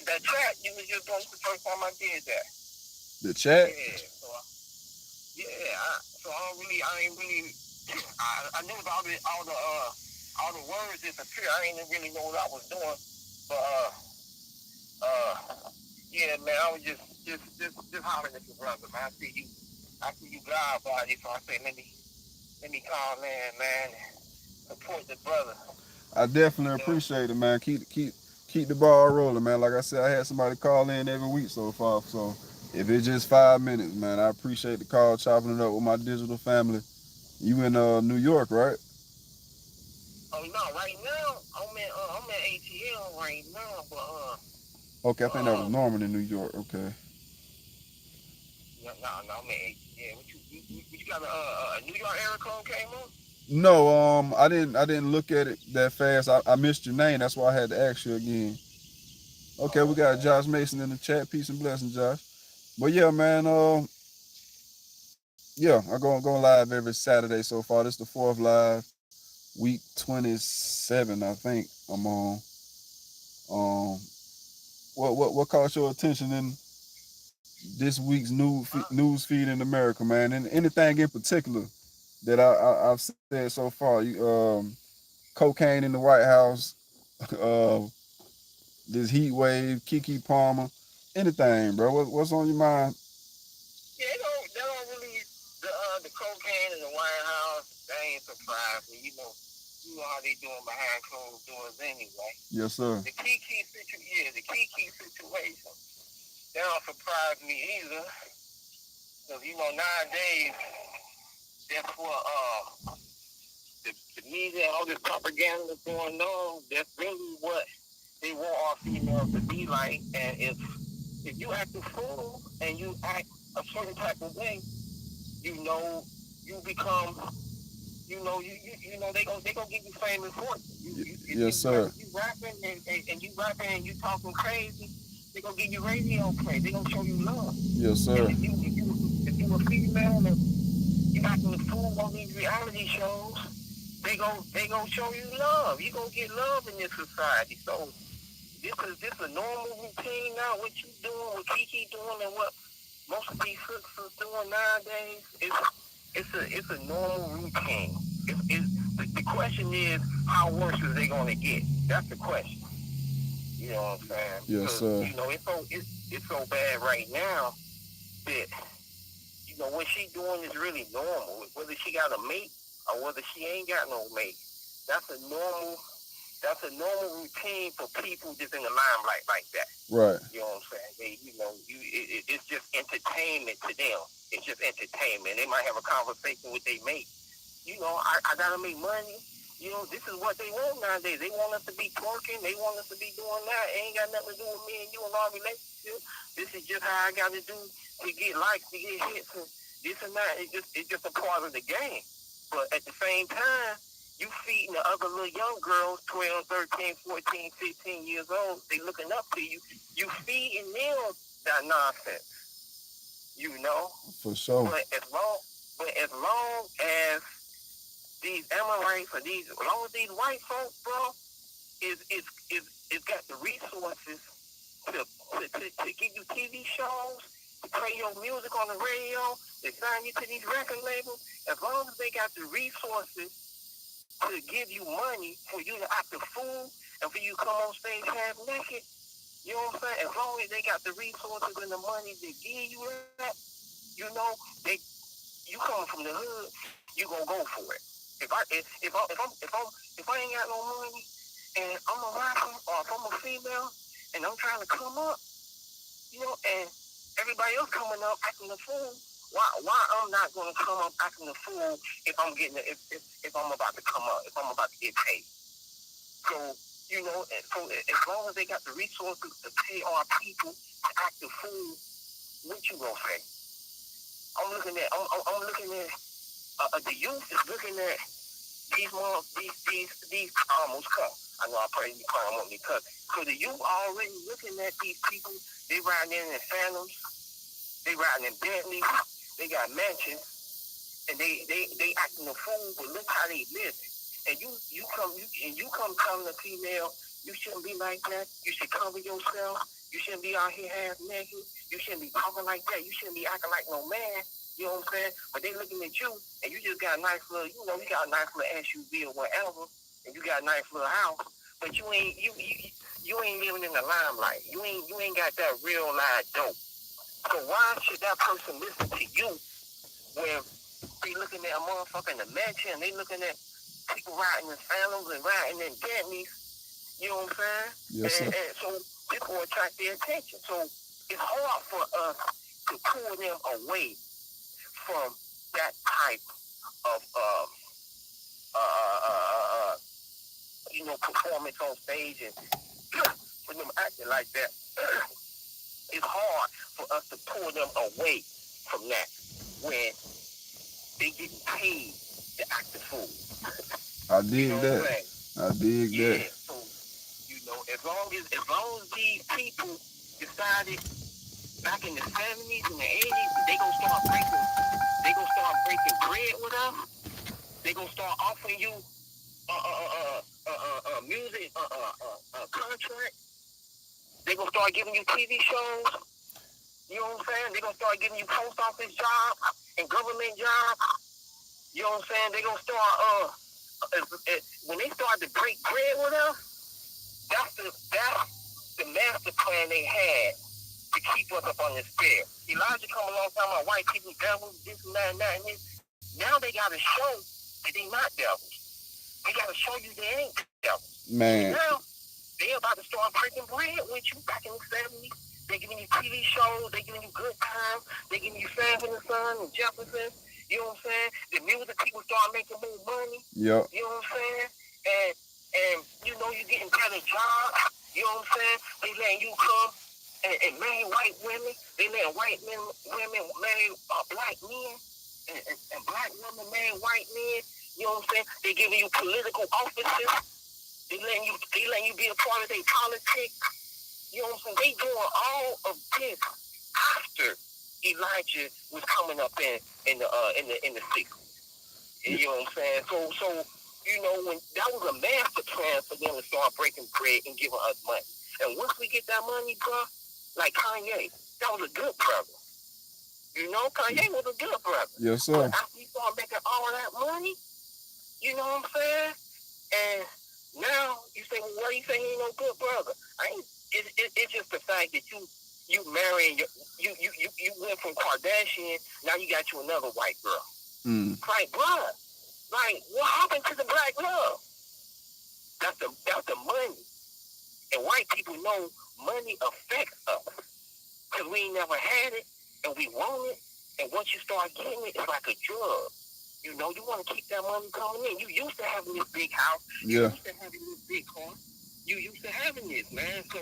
that chat. You was just the first time I did that. The chat? So I ain't really. I knew about all the words disappear. I ain't really know what I was doing, but yeah, man. I was just hollering at your brother, man. I see you God body, so I say let me call in, man. Support the brother. I definitely appreciate it, man. Keep the ball rolling, man. Like I said, I had somebody call in every week so far. So if it's just 5 minutes, man, I appreciate the call, chopping it up with my digital family. You in New York, right? Oh no, right now I'm in ATL right now, but Okay, I think that was Norman in New York. Okay. No, I'm in ATL. What you got a New York area code came up? No, I didn't look at it that fast. I missed your name. That's why I had to ask you again. Okay, we got Josh Mason in the chat. Peace and blessings, Josh. But yeah, man, yeah, I go live every Saturday so far. This is the 4th live, week 27, I think I'm on. What caught your attention in this week's news feed in America, man? And anything in particular that I've said so far? Cocaine in the White House, uh, this heat wave, Keke Palmer, anything, bro. What's on your mind? Yeah, they don't really the cocaine in the White House. They ain't surprised me, You know how they doing behind closed doors anyway. Yes, sir. The Keke situation, that don't surprise me either. Because, you know, nowadays, that's what the media, all this propaganda that's going on, that's really what they want our females to be like. And if you act a fool and you act a certain type of way, you know, you become, you know, they gonna give you fame and fortune. Yes, sir. You rapping and you rapping and you talking crazy, they gonna give you radio play. They gonna show you love. Yes, sir. And if you a female and you acting a fool on these reality shows, they gonna show you love. You gonna get love in this society. So this a normal routine now. What you doing, what Keke doing, and what most of these sisters doing nowadays, it's a normal routine. The question is, how worse is they gonna get? That's the question. You know what I'm saying? Yes, sir. You know, it's so bad right now that, you know, what she doing is really normal. Whether she got a mate or whether she ain't got no mate, that's a normal routine for people just in the limelight like that. Right. You know what I'm saying? They, you know, it's just entertainment to them. It's just entertainment. They might have a conversation with their mate. You know, I gotta make money. You know, this is what they want nowadays. They want us to be twerking. They want us to be doing that. It ain't got nothing to do with me and you and our relationship. This is just how I gotta do to get likes, to get hits, and this and that. It's just a part of the game. But at the same time, you feeding the other little young girls, 12, 13, 14, 15 years old, they looking up to you. You feeding them that nonsense. You know? For sure. But as long as these Emirates or as long as these white folks, bro, is got the resources to give you TV shows, to play your music on the radio, to sign you to these record labels, as long as they got the resources to give you money for you to act a fool and for you to come on stage half naked, you know what I'm saying? As long as they got the resources and the money to give you that, you know, you coming from the hood, you gonna go for it. If I ain't got no money and I'm a rapper or if I'm a female and I'm trying to come up, you know, and everybody else coming up acting a fool, why I'm not gonna come up acting a fool if I'm if I'm about to come up, if I'm about to get paid. So, you know, so as long as they got the resources to pay our people to act a fool, what you gonna say? I'm looking at the youth is looking at these almost cut. I know I probably won't be cut. So the youth already looking at these people. They riding in Phantoms, they riding in Bentley, they got mansions, and they acting a fool. But look how they live. And you come telling a female, you shouldn't be like that. You should cover yourself. You shouldn't be out here half naked. You shouldn't be talking like that. You shouldn't be acting like no man. You know what I'm saying? But they looking at you, and you just got a nice little, you know, you got a nice little SUV or whatever, and you got a nice little house, but you ain't living in the limelight. You ain't got that real live dope. So why should that person listen to you when they looking at a motherfucker in the mansion, they looking at people riding in Phantoms and riding in Bentleys? You know what I'm saying? Yes, sir. And so this will attract their attention. So it's hard for us to pull them away from that type of you know, performance on stage, and for them acting like that. It's hard for us to pull them away from that when they get paid to act the fool. I dig that. I dig that. So, you know, as long as these people decided back in the 70s and the 80s, they gonna start breaking bread with us. They gonna start offering you music contract. They gonna start giving you TV shows. You know what I'm saying? They gonna start giving you post office jobs and government jobs. You know what I'm saying? They gonna start when they start to break bread with us. That's the master plan they had to keep us up on this fair. Elijah come along talking about white people devils, this and that and this. Now they got to show that they not devils. They gotta show you they ain't devils. Man. Now they about to start breaking bread with you back in the 70s. They giving you TV shows, they giving you good times, they giving you Sanford and Son and Jefferson. You know what I'm saying? The music people start making more money. Yep. You know what I'm saying? And you know you're getting better jobs. You know what I'm saying? They letting you come and marry white women. They letting women marry black men, and black women marry white men. You know what I'm saying? They giving you political offices. They letting you be a part of their politics. You know what I'm saying? They doing all of this after Elijah was coming up in the 60s. You know what I'm saying? So you know, when that was a master plan for them to start breaking bread and giving us money. And once we get that money, bro, like Kanye, that was a good brother. You know, Kanye was a good brother. Yes, sir. But after he started making all that money, you know what I'm saying? And now you say, well, why you say he ain't no good brother? It's just the fact that you marrying you went from Kardashian, now you got you another white girl. Like, bruh, like, what happened to the black love? That's the money. And white people know money affects us. Because we ain't never had it, and we want it, and once you start getting it, it's like a drug. You know, you want to keep that money coming in. You used to having this big house. You used to having this big car. You used to having this, man. So,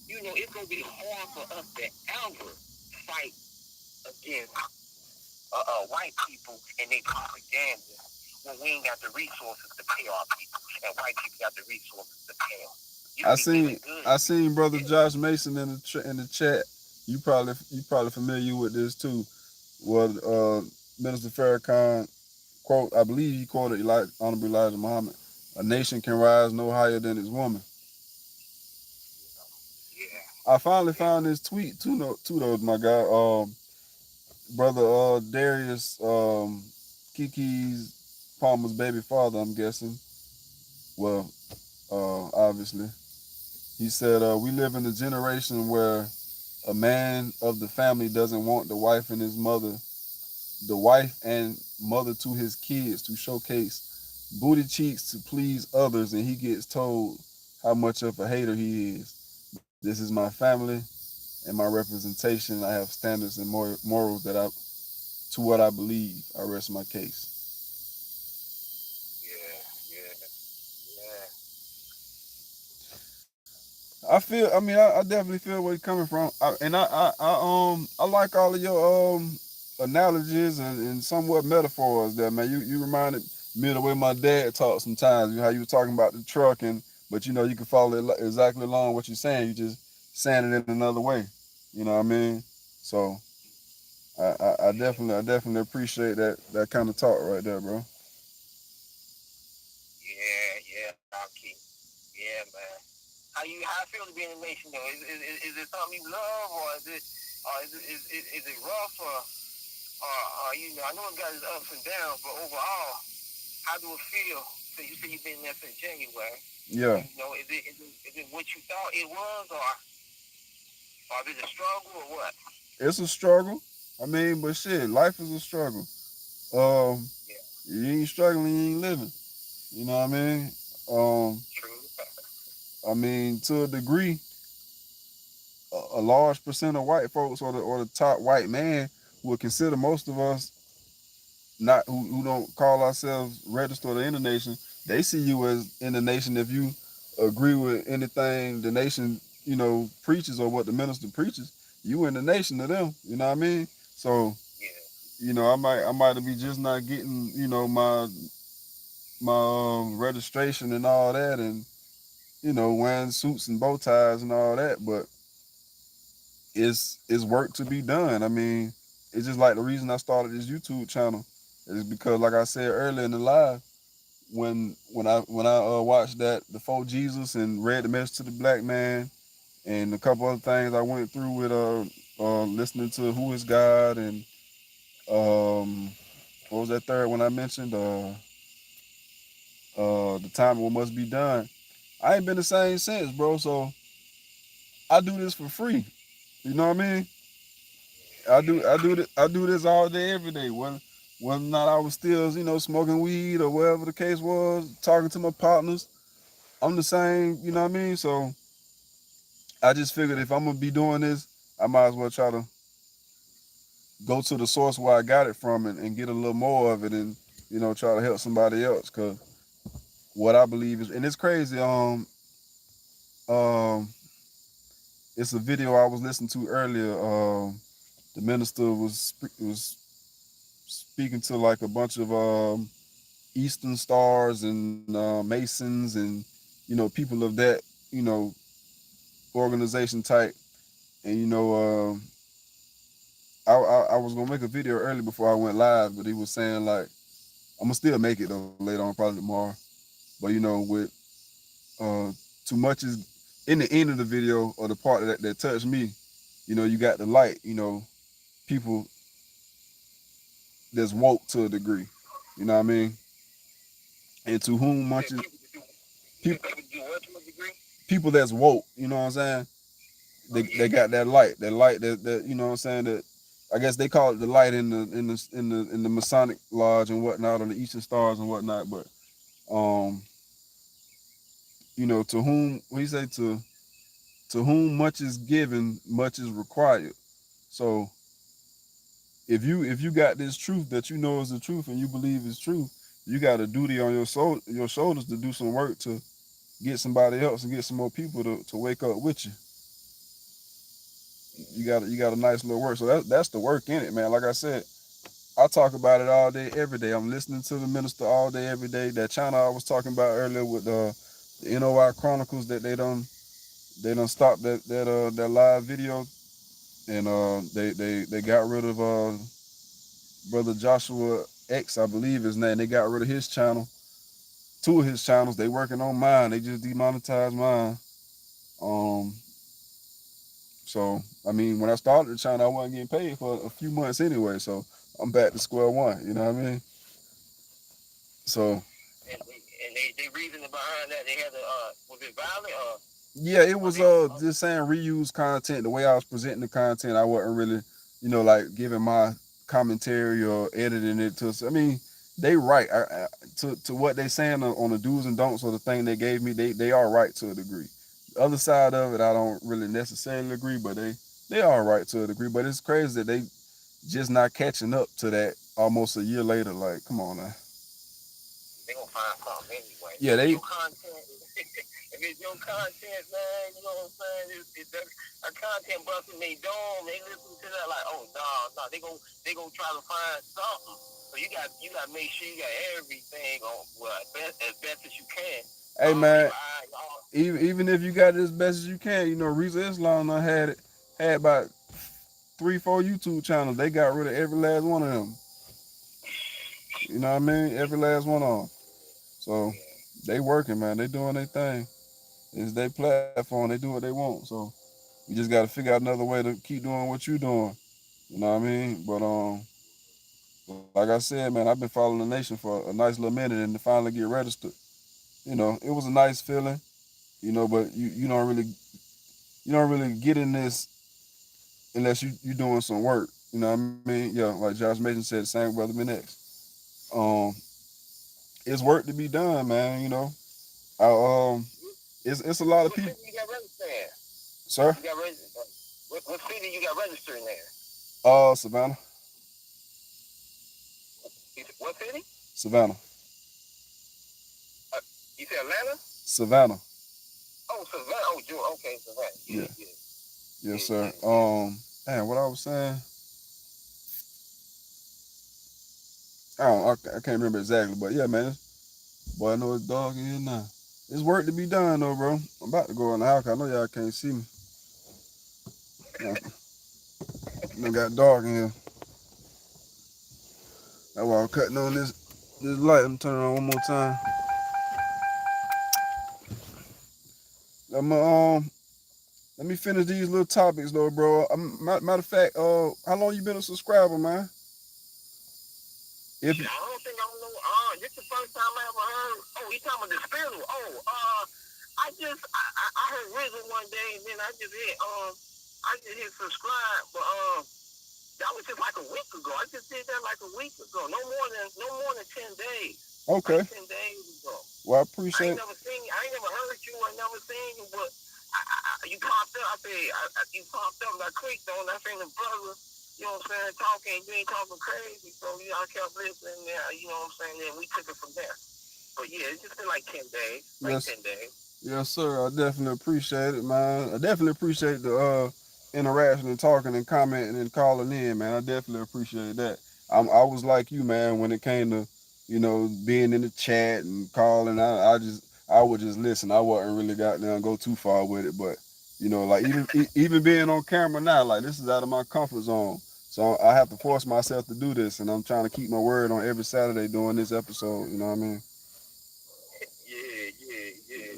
you know, it's going to be hard for us to ever fight against white people and their propaganda when we ain't got the resources to pay our people, and white people got the resources to pay them. I seen brother Josh Mason in the chat. You probably familiar with this too. Well, Minister Farrakhan quote, I believe he quoted Honorable Elijah Muhammad, "A nation can rise no higher than its woman." Yeah. I finally found this tweet two those, my guy. Brother Darius, Keke Palmer's baby father, I'm guessing. Well, obviously. He said, we live in a generation where a man of the family doesn't want the wife and mother to his kids to showcase booty cheeks to please others, and he gets told how much of a hater he is. This is my family and my representation. I have standards and morals to what I believe. I rest my case. I definitely feel where you're coming from. I like all of your analogies and somewhat metaphors there, man. You reminded me of the way my dad talked sometimes, how you were talking about the truck, but you know, you can follow exactly along what you're saying. You just saying it in another way. You know what I mean? So I definitely appreciate that kind of talk right there, bro. Yeah, Rocky. Yeah, man. How I feel to be in a nation though? Is it something you love, or is it rough, or you know? I know it got its ups and downs, but overall, how do it feel? So you say you've been there since January. Yeah. You know, is it what you thought it was, or is it a struggle, or what? It's a struggle. I mean, but shit, life is a struggle. You ain't struggling, you ain't living. You know what I mean? True. I mean, to a degree, a large percent of white folks or the top white man would consider most of us not who don't call ourselves registered or in the nation. They see you as in the nation if you agree with anything the nation, you know, preaches or what the minister preaches. You in the nation to them. You know what I mean? So, you know, I might be just not getting, you know, my registration and all that, and you know, wearing suits and bow ties and all that, but it's work to be done. I mean, it's just like the reason I started this YouTube channel is because, like I said earlier in the live, when I watched the 4 Jesus and read the message to the black man and a couple other things I went through with listening to Who Is God and what was that third one I mentioned? The time what must be done. I ain't been the same since, bro. So I do this for free. You know what I mean? I do this all day, every day. whether or not I was still, smoking weed or whatever the case was, talking to my partners, I'm the same, you know what I mean? So I just figured if I'm gonna be doing this, I might as well try to go to the source where I got it from and get a little more of it and, try to help somebody else. Cause what I believe is, and it's crazy, um, it's a video I was listening to earlier. The minister was speaking to like a bunch of Eastern Stars and Masons and people of that you know organization type. And I was gonna make a video early before I went live, but he was saying like I'm gonna still make it though later on, probably tomorrow. But with uh, too much is in the end of the video or the part that touched me. You got the light. People that's woke to a degree. You know what I mean? And to whom much is people, people that's woke. You know what I'm saying? They got that light. That light that you know what I'm saying, that I guess they call it the light in the Masonic lodge and whatnot, on the Eastern Stars and whatnot. But um, to whom what he say, to whom much is given, much is required. So if you got this truth that you know is the truth and you believe is true, you got a duty on your shoulders to do some work to get somebody else and get some more people to wake up with you. You got a nice little work. So that's the work in it, man. Like I said, I talk about it all day, every day. I'm listening to the minister all day, every day. That channel I was talking about earlier with the NOI Chronicles, that they done stopped that live video, and they got rid of brother Joshua X, I believe his name. They got rid of his channel, two of his channels. They working on mine. They just demonetized mine. Um, so I mean, when I started the channel, I wasn't getting paid for a few months anyway. So I'm back to square one. You know what I mean? So. And they reasoning behind that, they had to was it violent or? Yeah, it was just saying reuse content. The way I was presenting the content, I wasn't really, like giving my commentary or editing it to. I mean, they right to what they saying on the do's and don'ts, or the thing they gave me. They are right to a degree. The other side of it, I don't really necessarily agree, but they are right to a degree. But it's crazy that they just not catching up to that almost a year later. Like, come on now. They gonna find something anyway. Yeah, they. If it's your content, man, you know what I'm saying? It's a content busting they dome. They listen to that like, oh no, they gonna try to find something. So you got to make sure you got everything on as best as you can. Hey man, even if you got it as best as you can, Reza Islam had about 3-4 YouTube channels. They got rid of every last one of them. You know what I mean? Every last one of them. So they working, man. They doing their thing. It's their platform. They do what they want. So you just got to figure out another way to keep doing what you doing. You know what I mean? But like I said, man, I've been following the nation for a nice little minute, and to finally get registered, it was a nice feeling. But you don't really get in this unless you doing some work. You know what I mean? Yeah, like Josh Mason said, same brother been next. It's work to be done, man. It's a lot of people. What city you got registered in? Sir? You got registered. What city you got registered in there? Savannah. What city? Savannah. You said Atlanta? Savannah. Oh, Savannah. Oh, okay, Savannah. Yeah. Yes, sir. Man, what I was saying, I can't remember exactly, but yeah, man. Boy, I know it's dark in here now. It's work to be done, though, bro. I'm about to go in the house. I know y'all can't see me. It got dark in here. That's why I'm cutting on this light. I'm turning it on one more time. Let me finish these little topics, though, bro. Matter of fact, how long you been a subscriber, man? I don't know. This is the first time I ever heard. Oh, you talking about the spiritual? I heard Rizzo one day, and then I just hit subscribe. But That was just like a week ago. I just did that like a week ago. No more than 10 days. Okay. Like 10 days ago. Well, I I appreciate. ain't never seen you. I ain't never heard you. I never seen you, but you popped up. I said, you popped up. And I clicked on. I seen the brother. You know what I'm saying? Talking. You ain't talking crazy. So I kept listening there. You know what I'm saying? Then we took it from there. But yeah, it's just been like 10 days. Like 10 days. Yes, sir. I definitely appreciate it, man. I definitely appreciate the interaction and talking and commenting and calling in, man. I definitely appreciate that. I was like you, man, when it came to, being in the chat and calling. I would just listen. I wasn't really got there and go too far with it, but like even being on camera now, like this is out of my comfort zone. So I have to force myself to do this, and I'm trying to keep my word on every Saturday doing this episode. You know what I mean? Yeah.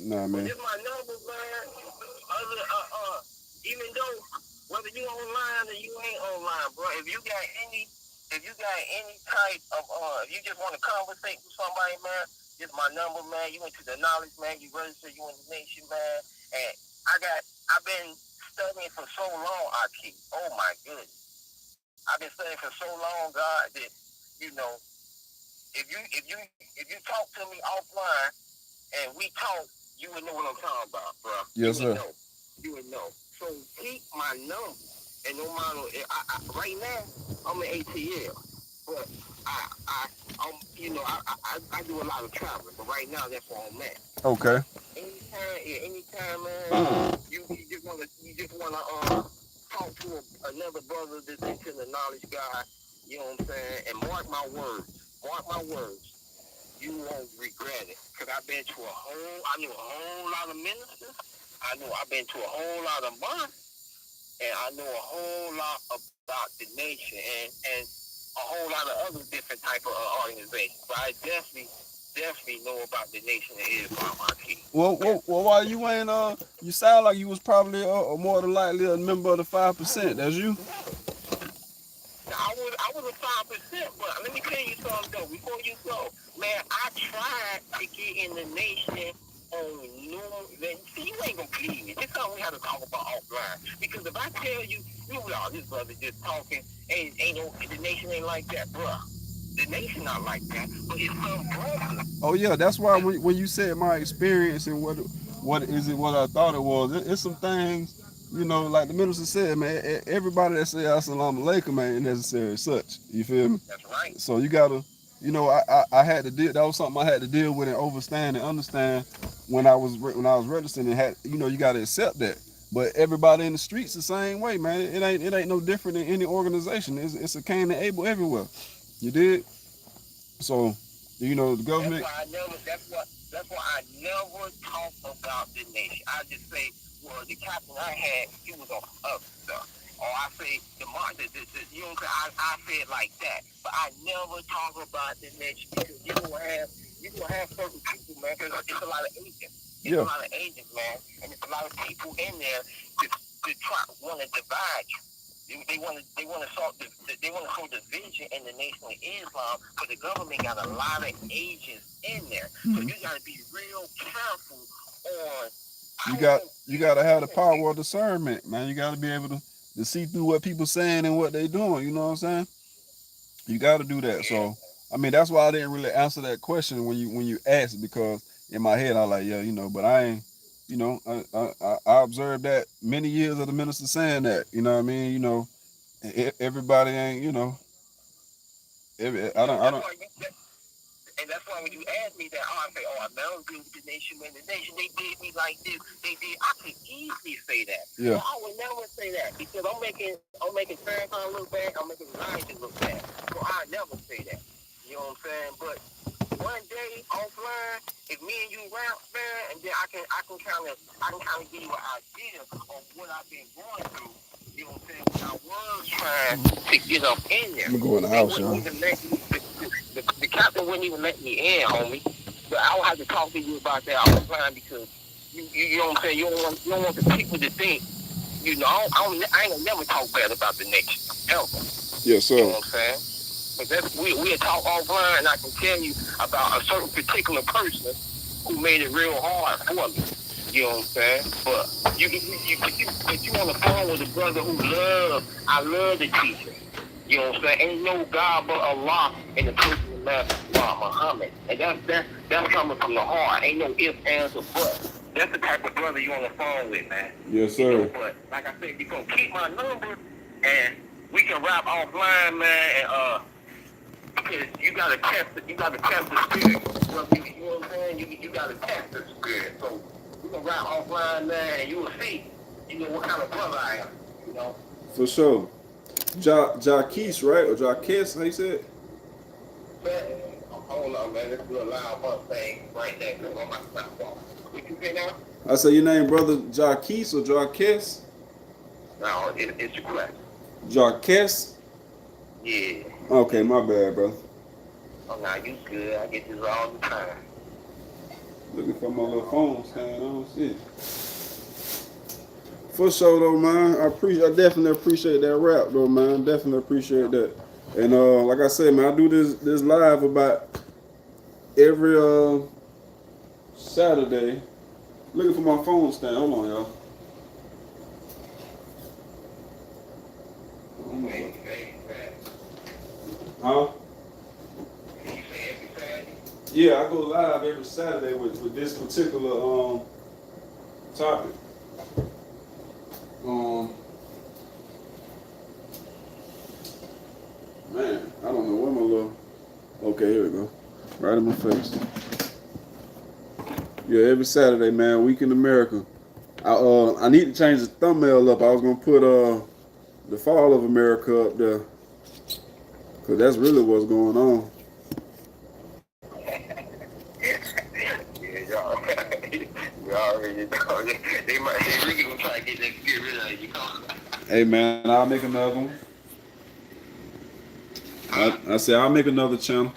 You know what I mean? But it's my number, man. Even though whether you online or you ain't online, bro, if you got any type of if you just want to conversate with somebody, man, this is my number, man. You went to the knowledge, man. You registered, you in the nation, man. And I've been studying for so long, Aki. Oh my goodness. I've been studying for so long, God, that if you talk to me offline and we talk, you would know what I'm talking about, bro. Yes, sir. You would know. So keep my number, and no matter right now I'm an ATL, but I do a lot of traveling, but right now that's where I'm at. Okay. Anytime, man. You just wanna talk to another brother that's into the knowledge guy. You know what I'm saying? And mark my words. You won't regret it. Because I knew a whole lot of ministers. I've been to a whole lot of months. And I know a whole lot about the nation and a whole lot of other different type of organizations. But I definitely know about the Nation of Islam, Aki. Well, while you ain't you sound like you was probably more than likely a member of the 5%. That's you. I was a 5%, but let me tell you something though. Before you go, man, I tried to get in the nation on see, you ain't gonna believe me. This is something we have to talk about offline. Because if I tell you, this brother just talking, ain't no, the nation ain't like that, bruh. The nation not like that, but it's unbroken. Oh yeah, that's why when you said my experience and what I thought it was, it's some things, like the minister said, man. Everybody that say assalamu alaikum ain't necessarily such. You feel me? That's right. So you gotta, I had to deal. That was something I had to deal with and understand when I was registering, and had, you gotta accept that. But everybody in the streets the same way, man. It ain't no different in any organization. It's a Cain and Abel everywhere. You did? So, the government. That's why I never talk about the nation. I just say, well, the captain I had, he was on other stuff. Or I say I say it like that. But I never talk about the nation because you gonna have certain people, man. Because it's a lot of agents. It's a lot of agents, man, and it's a lot of people in there that want to divide you. They want to sow division in the Nation of Islam, but the government got a lot of agents in there, so you got to be real careful on. You got to have the power of discernment, man. You got to be able to see through what people saying and what they doing. You know what I'm saying? You got to do that. Yeah. So, I mean, that's why I didn't really answer that question when you asked, because in my head I was like, but I ain't. I observed that many years of the minister saying that. You know what I mean? Everybody ain't. I don't. And that's why when you ask me that, I say, I never been with the nation, man. The nation, they did me like this. They did. I could easily say that. Yeah. But I would never say that because I'm making Farrakhan look bad. I'm making Ryan look bad. So I never say that. You know what I'm saying? But one day offline, if me and you rap, man, and then I can kind of give you an idea of what I've been going through. You know what I'm saying? When I was trying to get up in there, I'm going to the house, y'all. The captain wouldn't even let me in, homie. But I would have to talk to you about that offline because you know what I'm saying. You don't want the people to think. I ain't gonna never talk bad about the nation ever. Yes, sir. You know what I'm saying? But we'll talk offline, and I can tell you about a certain particular person who made it real hard for me. You know what I'm saying? But you on the phone with a brother who I love the teacher. You know what I'm saying? Ain't no God but Allah in the person of Master Muhammad. And that's coming from the heart. Ain't no ifs, ands, or buts. That's the type of brother you on the phone with, man. Yes, sir. You know, but like I said, you gonna keep my number, and we can rap offline, man. And because you gotta test it, you gotta test the spirit. You know what I'm saying? You gotta test the spirit. So we can rap offline, man, and you will see, you know, what kind of brother I am. You know. For sure. Jaquez, right? Or Jaquez, how you say it? Hold on, man. Let's do a loud Mustang right there on my platform. What you say now? I say your name, brother Jaquez or Jaquez? No, it's your question. Jaquez? Yeah. Okay, my bad, brother. Oh, now you good. I get this all the time. Looking for my little phone stand. I don't see it. For sure, though, man. I definitely appreciate that rap, though, man. Definitely appreciate that. And like I said, man, I do this live about every Saturday. Looking for my phone stand. Hold on, y'all. Huh? Yeah, I go live every Saturday with this particular topic. Man, I don't know where my little. Okay, here we go. Right in my face. Yeah, every Saturday, man. Week in America. I need to change the thumbnail up. I was gonna put the fall of America up there, cause that's really what's going on. You already know. They really gonna try to get rid of you. Hey, man, I'll make another one. I say I'll make another channel.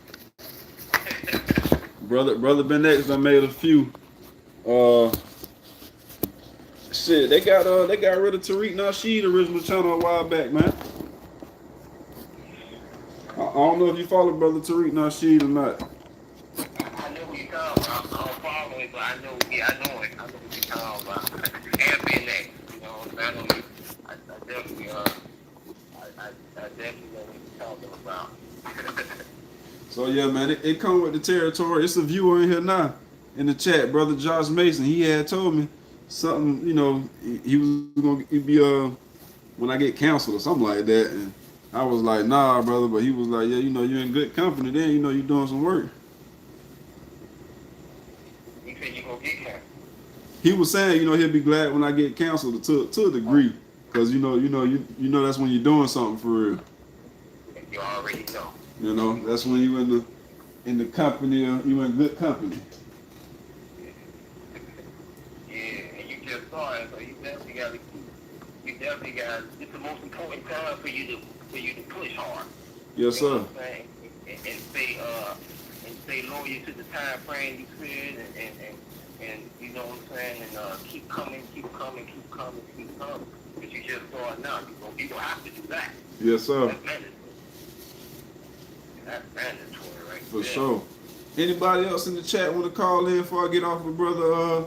Brother Ben X done made a few. Shit, they got rid of Tariq Nasheed original channel a while back, man. I don't know if you follow brother Tariq Nasheed or not. I know who you talking about. I don't follow it, but I know it. I know who you talking about. And Ben X, you know what I'm saying? I definitely know what you're talking about. So yeah, man, it come with the territory. It's a viewer in here now in the chat, brother Josh Mason. He had told me something, you know, he was gonna be when I get canceled or something like that, and I was like, nah, brother, but he was like, yeah, you know, you're in good company. Then you know you're doing some work. You said you gonna get canceled. He was saying, you know, he'll be glad when I get canceled to a degree, because you know that's when you're doing something for real. You already know. You know, that's when you in the company, you in good company. Yeah, and you just saw it, so you definitely got to keep. You definitely got. It's the most important time for you to push hard. Yes, sir. You know what I'm saying? And stay loyal to the time frame you said, and you know what I'm saying, and keep coming. Because you just saw it now. You gonna have to do that. Yes, sir. That's mandatory right For there. sure. Anybody else in the chat want to call in before I get off with brother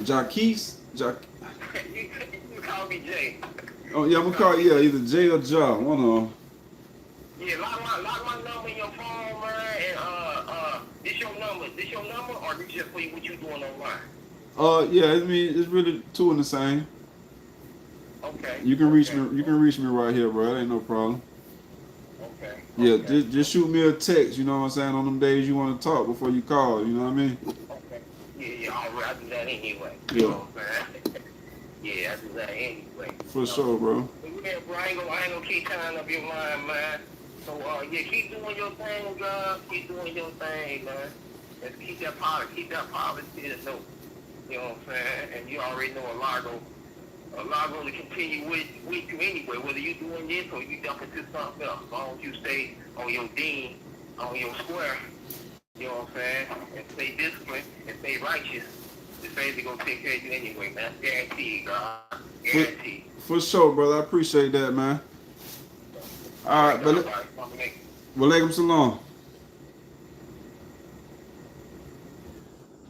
Jaquez? You call me Jay. Oh yeah, I'm gonna call either Jay or Ja. One of them. Yeah, lock my number in your phone, man, and this your number, or this just for you what you doing online? Yeah, I mean it's really two in the same. Okay. You can reach me. You can reach me right here, bro. That ain't no problem. Okay. Yeah, just shoot me a text. You know what I'm saying? On them days you want to talk before you call. You know what I mean? Okay. Yeah. All right. I do that anyway. Yeah. You know what I'm saying? Yeah, I do that anyway. For sure, bro. Yeah, bro. I ain't gonna keep tying up your mind, man. So yeah, keep doing your thing, God. Keep doing your thing, man. Let's keep that positive note. You know what I'm saying? And you already know a lot going to continue with you anyway, whether you doing this or you jump into something else. As long as you stay on your dean, on your square, you know what I'm saying, and stay disciplined and stay righteous, the Savior going to take care of you anyway, man. Guaranteed, God. Guaranteed. For sure, brother. I appreciate that, man. All right, but walaikum salam.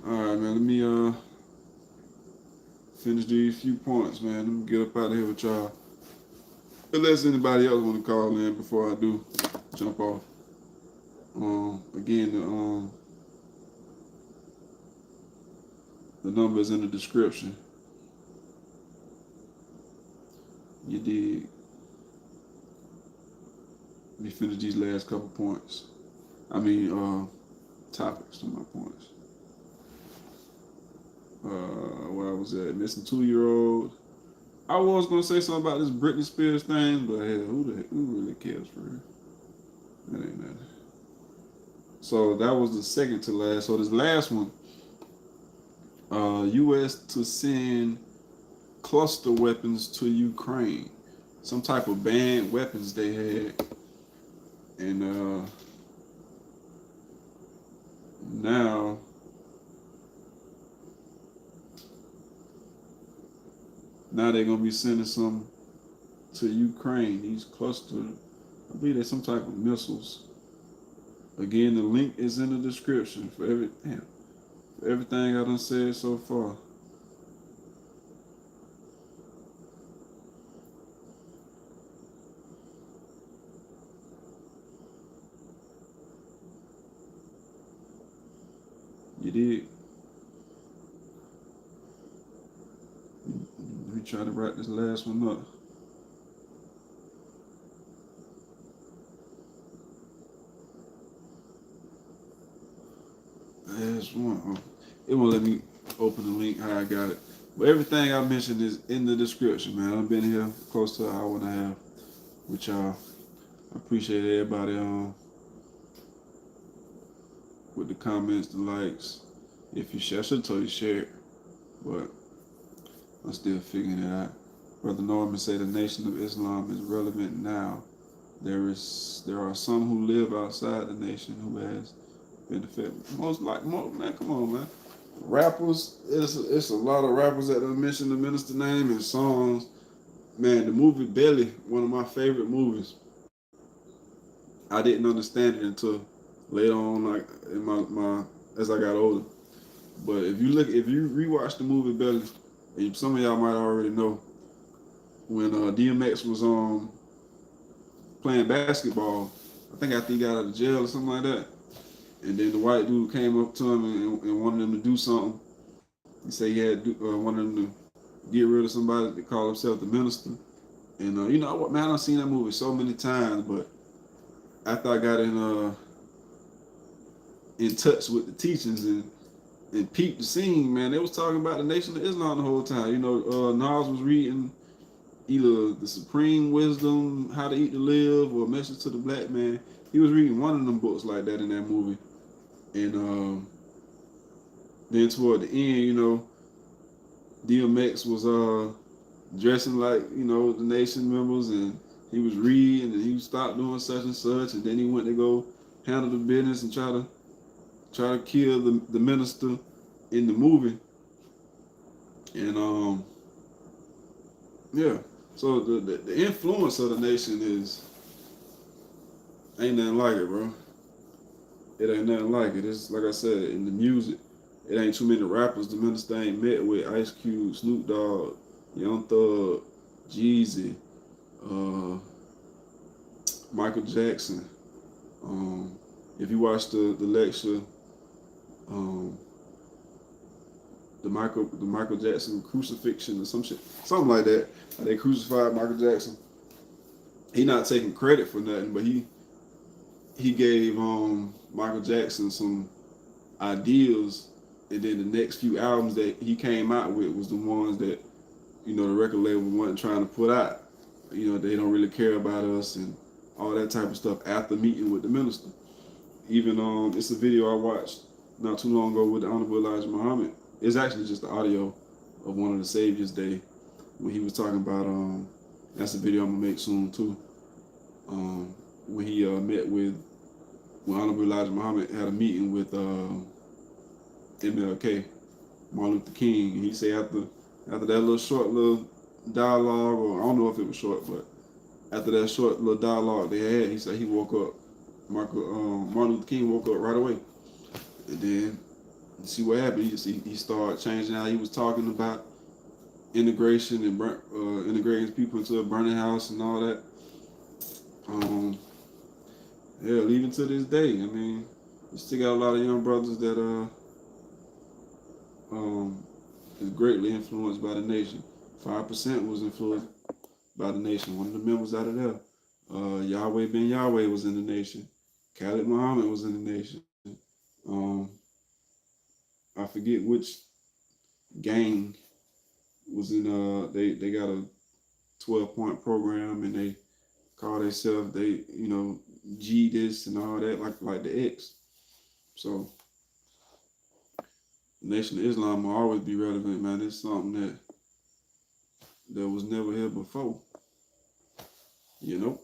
All right, man. Let me finish these few points, man. Let me get up out of here with y'all. Unless anybody else want to call in before I do jump off. Again, the number is in the description. You did. Let me finish these last couple points. Topics to my points. Where I was at, missing 2-year-old. I was gonna say something about this Britney Spears thing, but hell, who really cares for her? That ain't nothing. So that was the second to last. So this last one, U.S. to send cluster weapons to Ukraine. Some type of banned weapons they had, and now they're gonna be sending some to Ukraine. These cluster, I believe they're some type of missiles. Again, the link is in the description for everything I done said so far. You did. Let me try to wrap this last one up. Last one. Oh, it won't let me open the link how I got it. But everything I mentioned is in the description, man. I've been here close to an hour and a half with y'all. I appreciate everybody with the comments, the likes. If you share, I should have told you to share it, but I'm still figuring it out. Brother Norman said the Nation of Islam is relevant now. There are some who live outside the nation who has benefit. Man, come on, man. Rappers, it's a lot of rappers that don't mention the minister name and songs. Man, the movie Belly, one of my favorite movies. I didn't understand it until later on, like in my as I got older. But if you rewatch the movie Belly, and some of y'all might already know, when DMX was playing basketball, I think after he got out of jail or something like that, and then the white dude came up to him and wanted him to do something. He said he had wanted him to get rid of somebody that called himself the minister. And you know what, man, I've seen that movie so many times, but after I got in touch with the teachings and peeped the scene, man, they was talking about the Nation of Islam the whole time. You know, Nas was reading either the Supreme Wisdom, How to Eat to Live, or Message to the Black Man. He was reading one of them books like that in that movie. And then toward the end, you know, DMX was dressing like, you know, the nation members, and he was reading, and he stopped doing such and such, and then he went to go handle the business and try to kill the minister in the movie. And yeah, so the influence of the nation ain't nothing like it, bro. It ain't nothing like it. It's like I said, in the music, it ain't too many rappers the minister ain't met with. Ice Cube, Snoop Dogg, Young Thug, Jeezy, Michael Jackson. If you watch the lecture, the Michael Jackson crucifixion or something like that. They crucified Michael Jackson. He not taking credit for nothing, but he gave Michael Jackson some ideas, and then the next few albums that he came out with was the ones that, you know, the record label wasn't trying to put out. You know, they don't really care about us and all that type of stuff after meeting with the minister. Even it's a video I watched not too long ago with the Honorable Elijah Muhammad. It's actually just the audio of one of the Savior's Day when he was talking about that's a video I'm gonna make soon too. When he met with, when Honorable Elijah Muhammad had a meeting with MLK, Martin Luther King, and he said after that little short dialogue, or I don't know if it was short, but after that short little dialogue they had, he said he woke up. Martin Luther King woke up right away, and then see what happened. He started changing how he was talking about integration and integrating people into a burning house and all that. Yeah, even to this day, I mean, you still got a lot of young brothers that is greatly influenced by the nation. 5% was influenced by the nation. One of the members out of there, Yahweh Ben Yahweh was in the nation. Khalid Muhammad was in the nation. Um, I forget which gang was in. They got a 12-point program and they call themselves G this and all that like the X. So the Nation of Islam will always be relevant, man. It's something that was never here before. You know.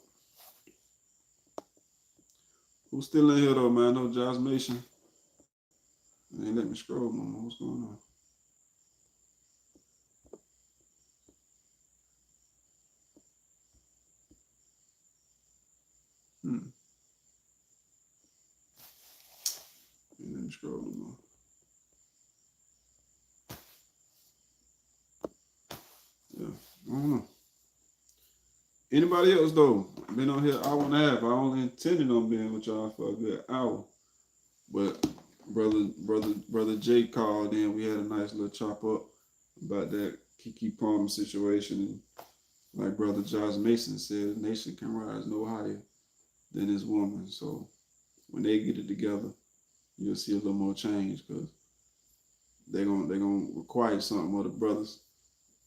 Who's still in here though, man? No Josh Mason. They ain't let me scroll no more. What's going on? Ain't let me scroll no more. Yeah, I don't know. Anybody else though? Been on here hour and a half. I only intended on being with y'all for a good hour, but brother Jay called in. We had a nice little chop up about that Keke Palmer situation, and like brother Josh Mason said, the nation can rise no higher than this woman. So when they get it together, you'll see a little more change because they're gonna require something of the brothers.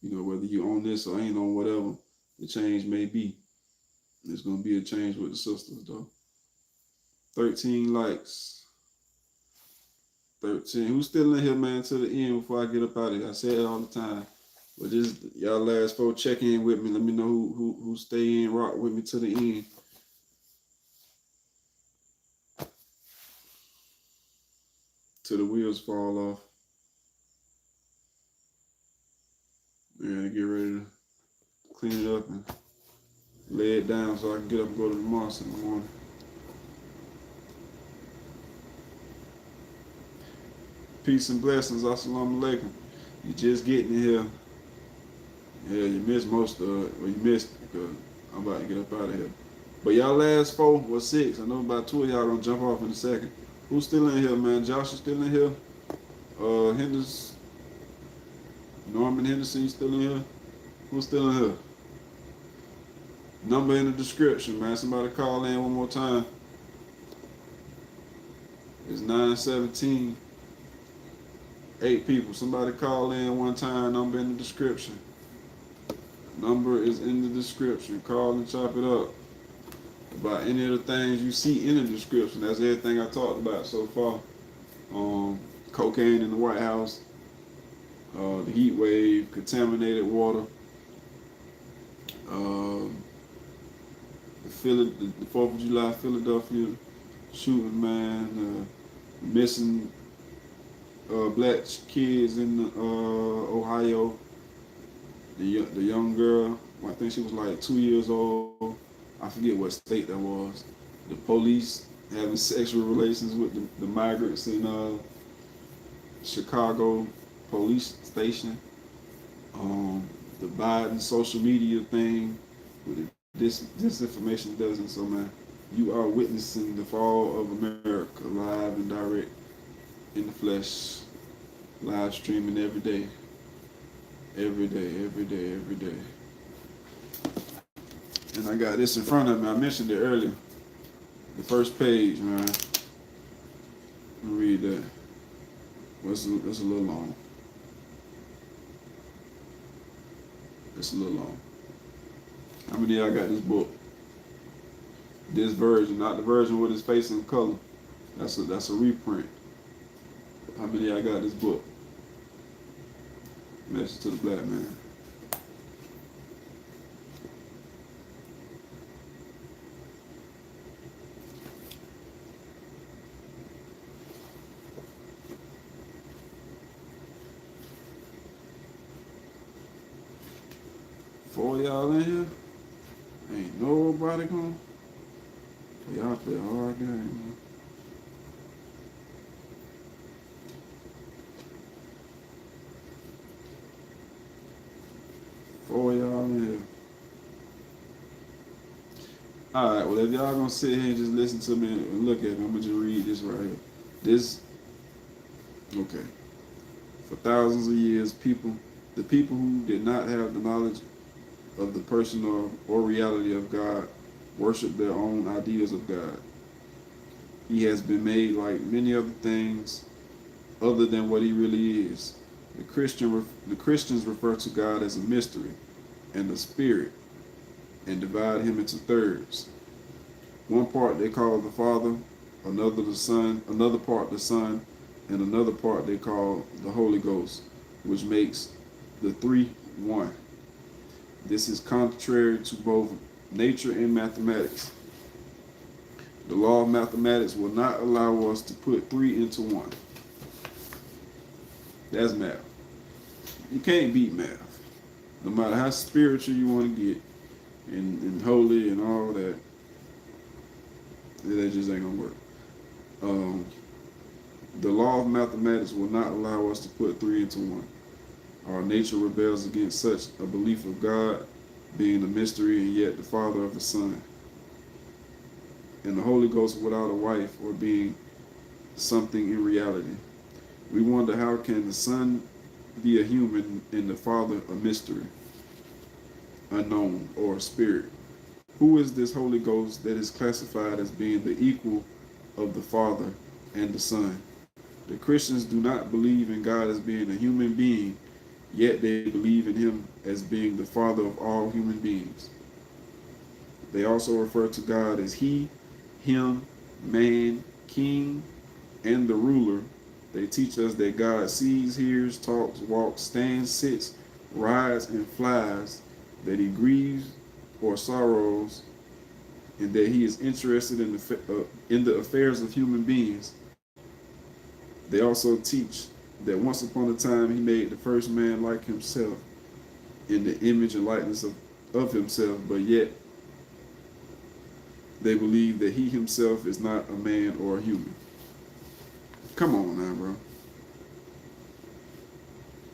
You know, whether you own this or ain't on whatever the change may be. There's gonna be a change with the sisters though. 13 likes. 13. Who's still in here, man, to the end before I get up out of here? I say it all the time. But just y'all last folks check in with me. Let me know who stay in, rock with me to the end. Till the wheels fall off. And get ready to clean it up and lay it down so I can get up and go to the mosque in the morning. Peace and blessings. Assalamu alaikum. You just getting here. Yeah, you missed most of it. Well, you missed it because I'm about to get up out of here. But y'all last 4 or 6. I know about 2 of y'all gonna jump off in a second. Who's still in here, man? Josh is still in here. Henderson, Norman Henderson, you still in here? Who's still in here? Number in the description, man. Somebody call in one more time. It's 917. 8 people. Somebody call in one time. Number in the description. Number is in the description. Call and chop it up about any of the things you see in the description. That's everything I talked about so far. Cocaine in the Whitehouse, the heat wave, contaminated water, the 4th of July Philadelphia shooting, man, missing black kids in Ohio, the young girl, I think she was like 2 years old, I forget what state that was, the police having sexual relations with the migrants in Chicago police station, the Biden social media thing with this disinformation doesn't. So man, you are witnessing the fall of America live and direct in the flesh, live streaming every day. And I got this in front of me. I mentioned it earlier. The first page, man. Let me read that. It's a little long. It's a little long. How many of y'all got this book? This version, not the version with his face in color. That's a reprint. How many of y'all got this book? Message to the Black Man. Four of y'all in here? Ain't nobody gonna. Y'all play a hard game, man. All right. Well, if y'all gonna sit here and just listen to me and look at me, I'm gonna just read this right here. This, okay. For thousands of years, the people who did not have the knowledge of the person or reality of God, worship their own ideas of God. He has been made like many other things other than what he really is. The Christians refer to God as a mystery and a spirit and divide him into thirds. One part they call the Father, another the Son, another part the Son, and another part they call the Holy Ghost, which makes the three one. This is contrary to both nature and mathematics. The law of mathematics will not allow us to put three into one. That's math. You can't beat math. No matter how spiritual you want to get and holy and all that, that just ain't gonna work. Um, the law of mathematics will not allow us to put three into one. Our nature rebels against such a belief of God being a mystery and yet the Father of the Son, and the Holy Ghost without a wife or being something in reality. We wonder, how can the Son be a human and the Father a mystery, unknown, or a spirit? Who is this Holy Ghost that is classified as being the equal of the Father and the Son? The Christians do not believe in God as being a human being, yet they believe in him as being the Father of all human beings. They also refer to God as he, him, man, king, and the ruler. They teach us that God sees, hears, talks, walks, stands, sits, rides, and flies, that he grieves or sorrows, and that he is interested in the affairs of human beings. They also teach that once upon a time he made the first man like himself, in the image and likeness of himself, but yet they believe that he himself is not a man or a human. Come on now, bro.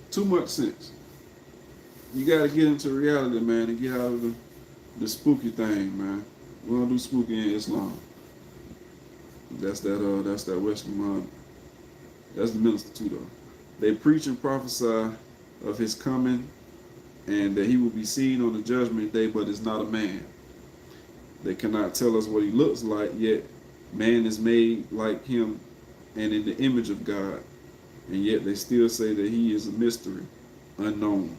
Too much sense. You gotta get into reality, man, and get out of the spooky thing, man. We don't do spooky in Islam. That's that Western mind. That's the minister too, though. They preach and prophesy of his coming and that he will be seen on the judgment day, but is not a man. They cannot tell us what he looks like, yet man is made like him and in the image of God, and yet they still say that he is a mystery, unknown.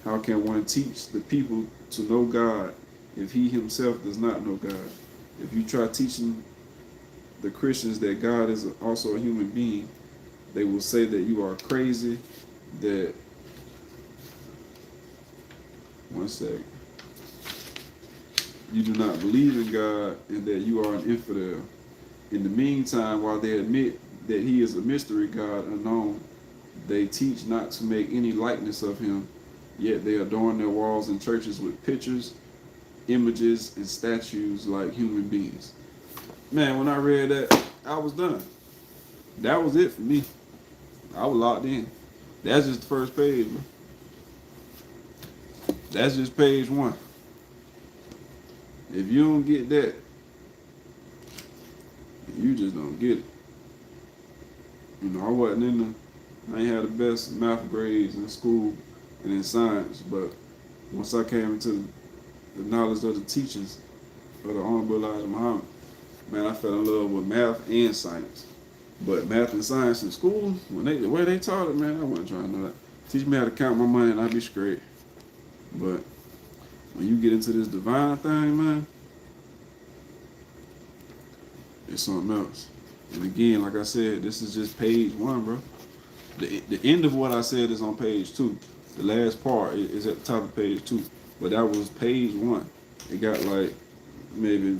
How can one teach the people to know God if he himself does not know God? If you try teaching the Christians that God is also a human being, they will say that you are crazy, that, one second, you do not believe in God, and that you are an infidel. In the meantime, while they admit that he is a mystery God unknown, they teach not to make any likeness of him, yet they adorn their walls and churches with pictures, images, and statues like human beings. Man, when I read that, I was done. That was it for me. I was locked in. That's just the first page, man. That's just page one. If you don't get that, you just don't get it. You know, I ain't had the best math grades in school and in science, but once I came into the knowledge of the teachings of the Honorable Elijah Muhammad, man, I fell in love with math and science. But math and science in school, the way they taught it, man, I wasn't trying to know that. Teach me how to count my money and I'd be straight. But when you get into this divine thing, man, it's something else. And again, like I said, this is just page one, bro. The end of what I said is on page two. The last part is at the top of page two. But that was page one. It got like maybe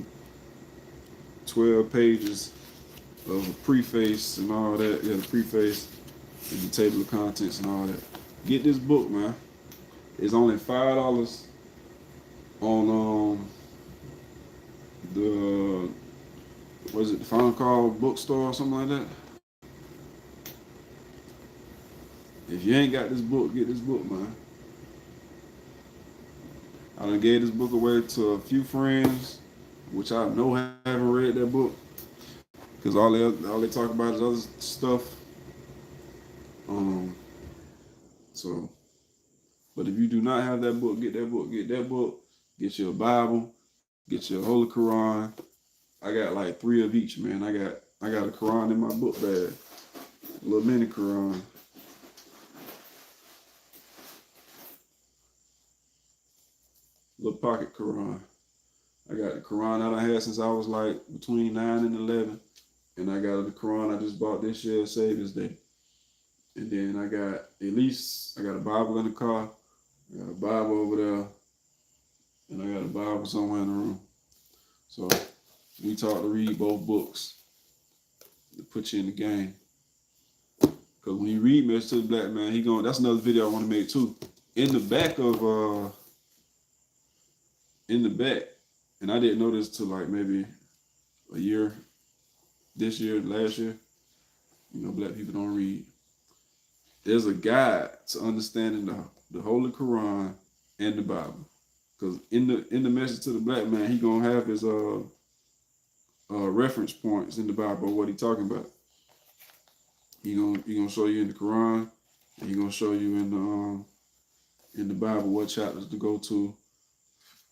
12 pages of a preface and all that. Yeah, the preface and the table of contents and all that. Get this book, man. It's only $5 on the Finalcall bookstore or something like that. If you ain't got this book, get this book, man. I done gave this book away to a few friends which I know haven't read that book, because all they talk about is other stuff. So, but if you do not have that book, get that book. Get that book. Get your Bible. Get your Holy Quran. I got like 3 of each, man. I got a Quran in my book bag, a little mini Quran. Little pocket Quran. I got the Quran that I had since I was like between 9 and 11. And I got the Quran I just bought this year, Savior's Day. And then I got a Bible in the car. I got a Bible over there. And I got a Bible somewhere in the room. So we taught to read both books to put you in the game. Because when you read Message to the Black Man, that's another video I want to make too. In the back, and I didn't know this till like maybe a year, this year, last year. Black people don't read. There's a guide to understanding the Holy Quran and the Bible. Because in the Message to the Black Man, he gonna have his reference points in the Bible, what he talking about. He gonna show you in the Quran, and he gonna show you in the Bible what chapters to go to,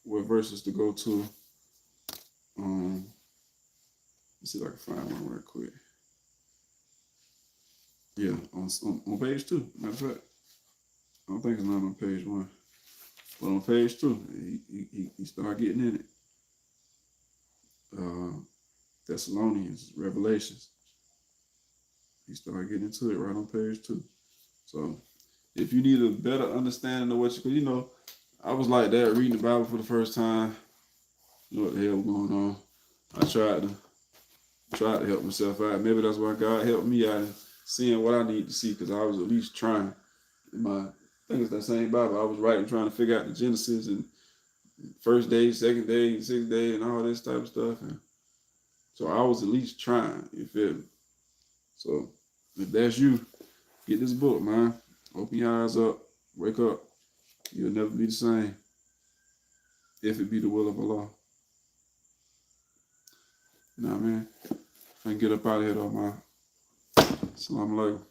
what verses to go to. Let's see if I can find one real quick. Yeah, on page 2. Matter of fact, I don't think it's not on page 1, but on page 2, he started getting in it. Thessalonians, Revelations. He started getting into it right on page 2. So if you need a better understanding of because I was like that reading the Bible for the first time. What the hell was going on? I tried to help myself out. Maybe that's why God helped me out in seeing what I need to see, because I was at least trying. I think it's that same Bible. I was writing, trying to figure out the Genesis and first day, second day, sixth day, and all this type of stuff. And so I was at least trying. You feel me? So if that's you, get this book, man. Open your eyes up. Wake up. You'll never be the same if it be the will of Allah. You know what I mean? I can get up out of here though, man. Assalamu alaikum.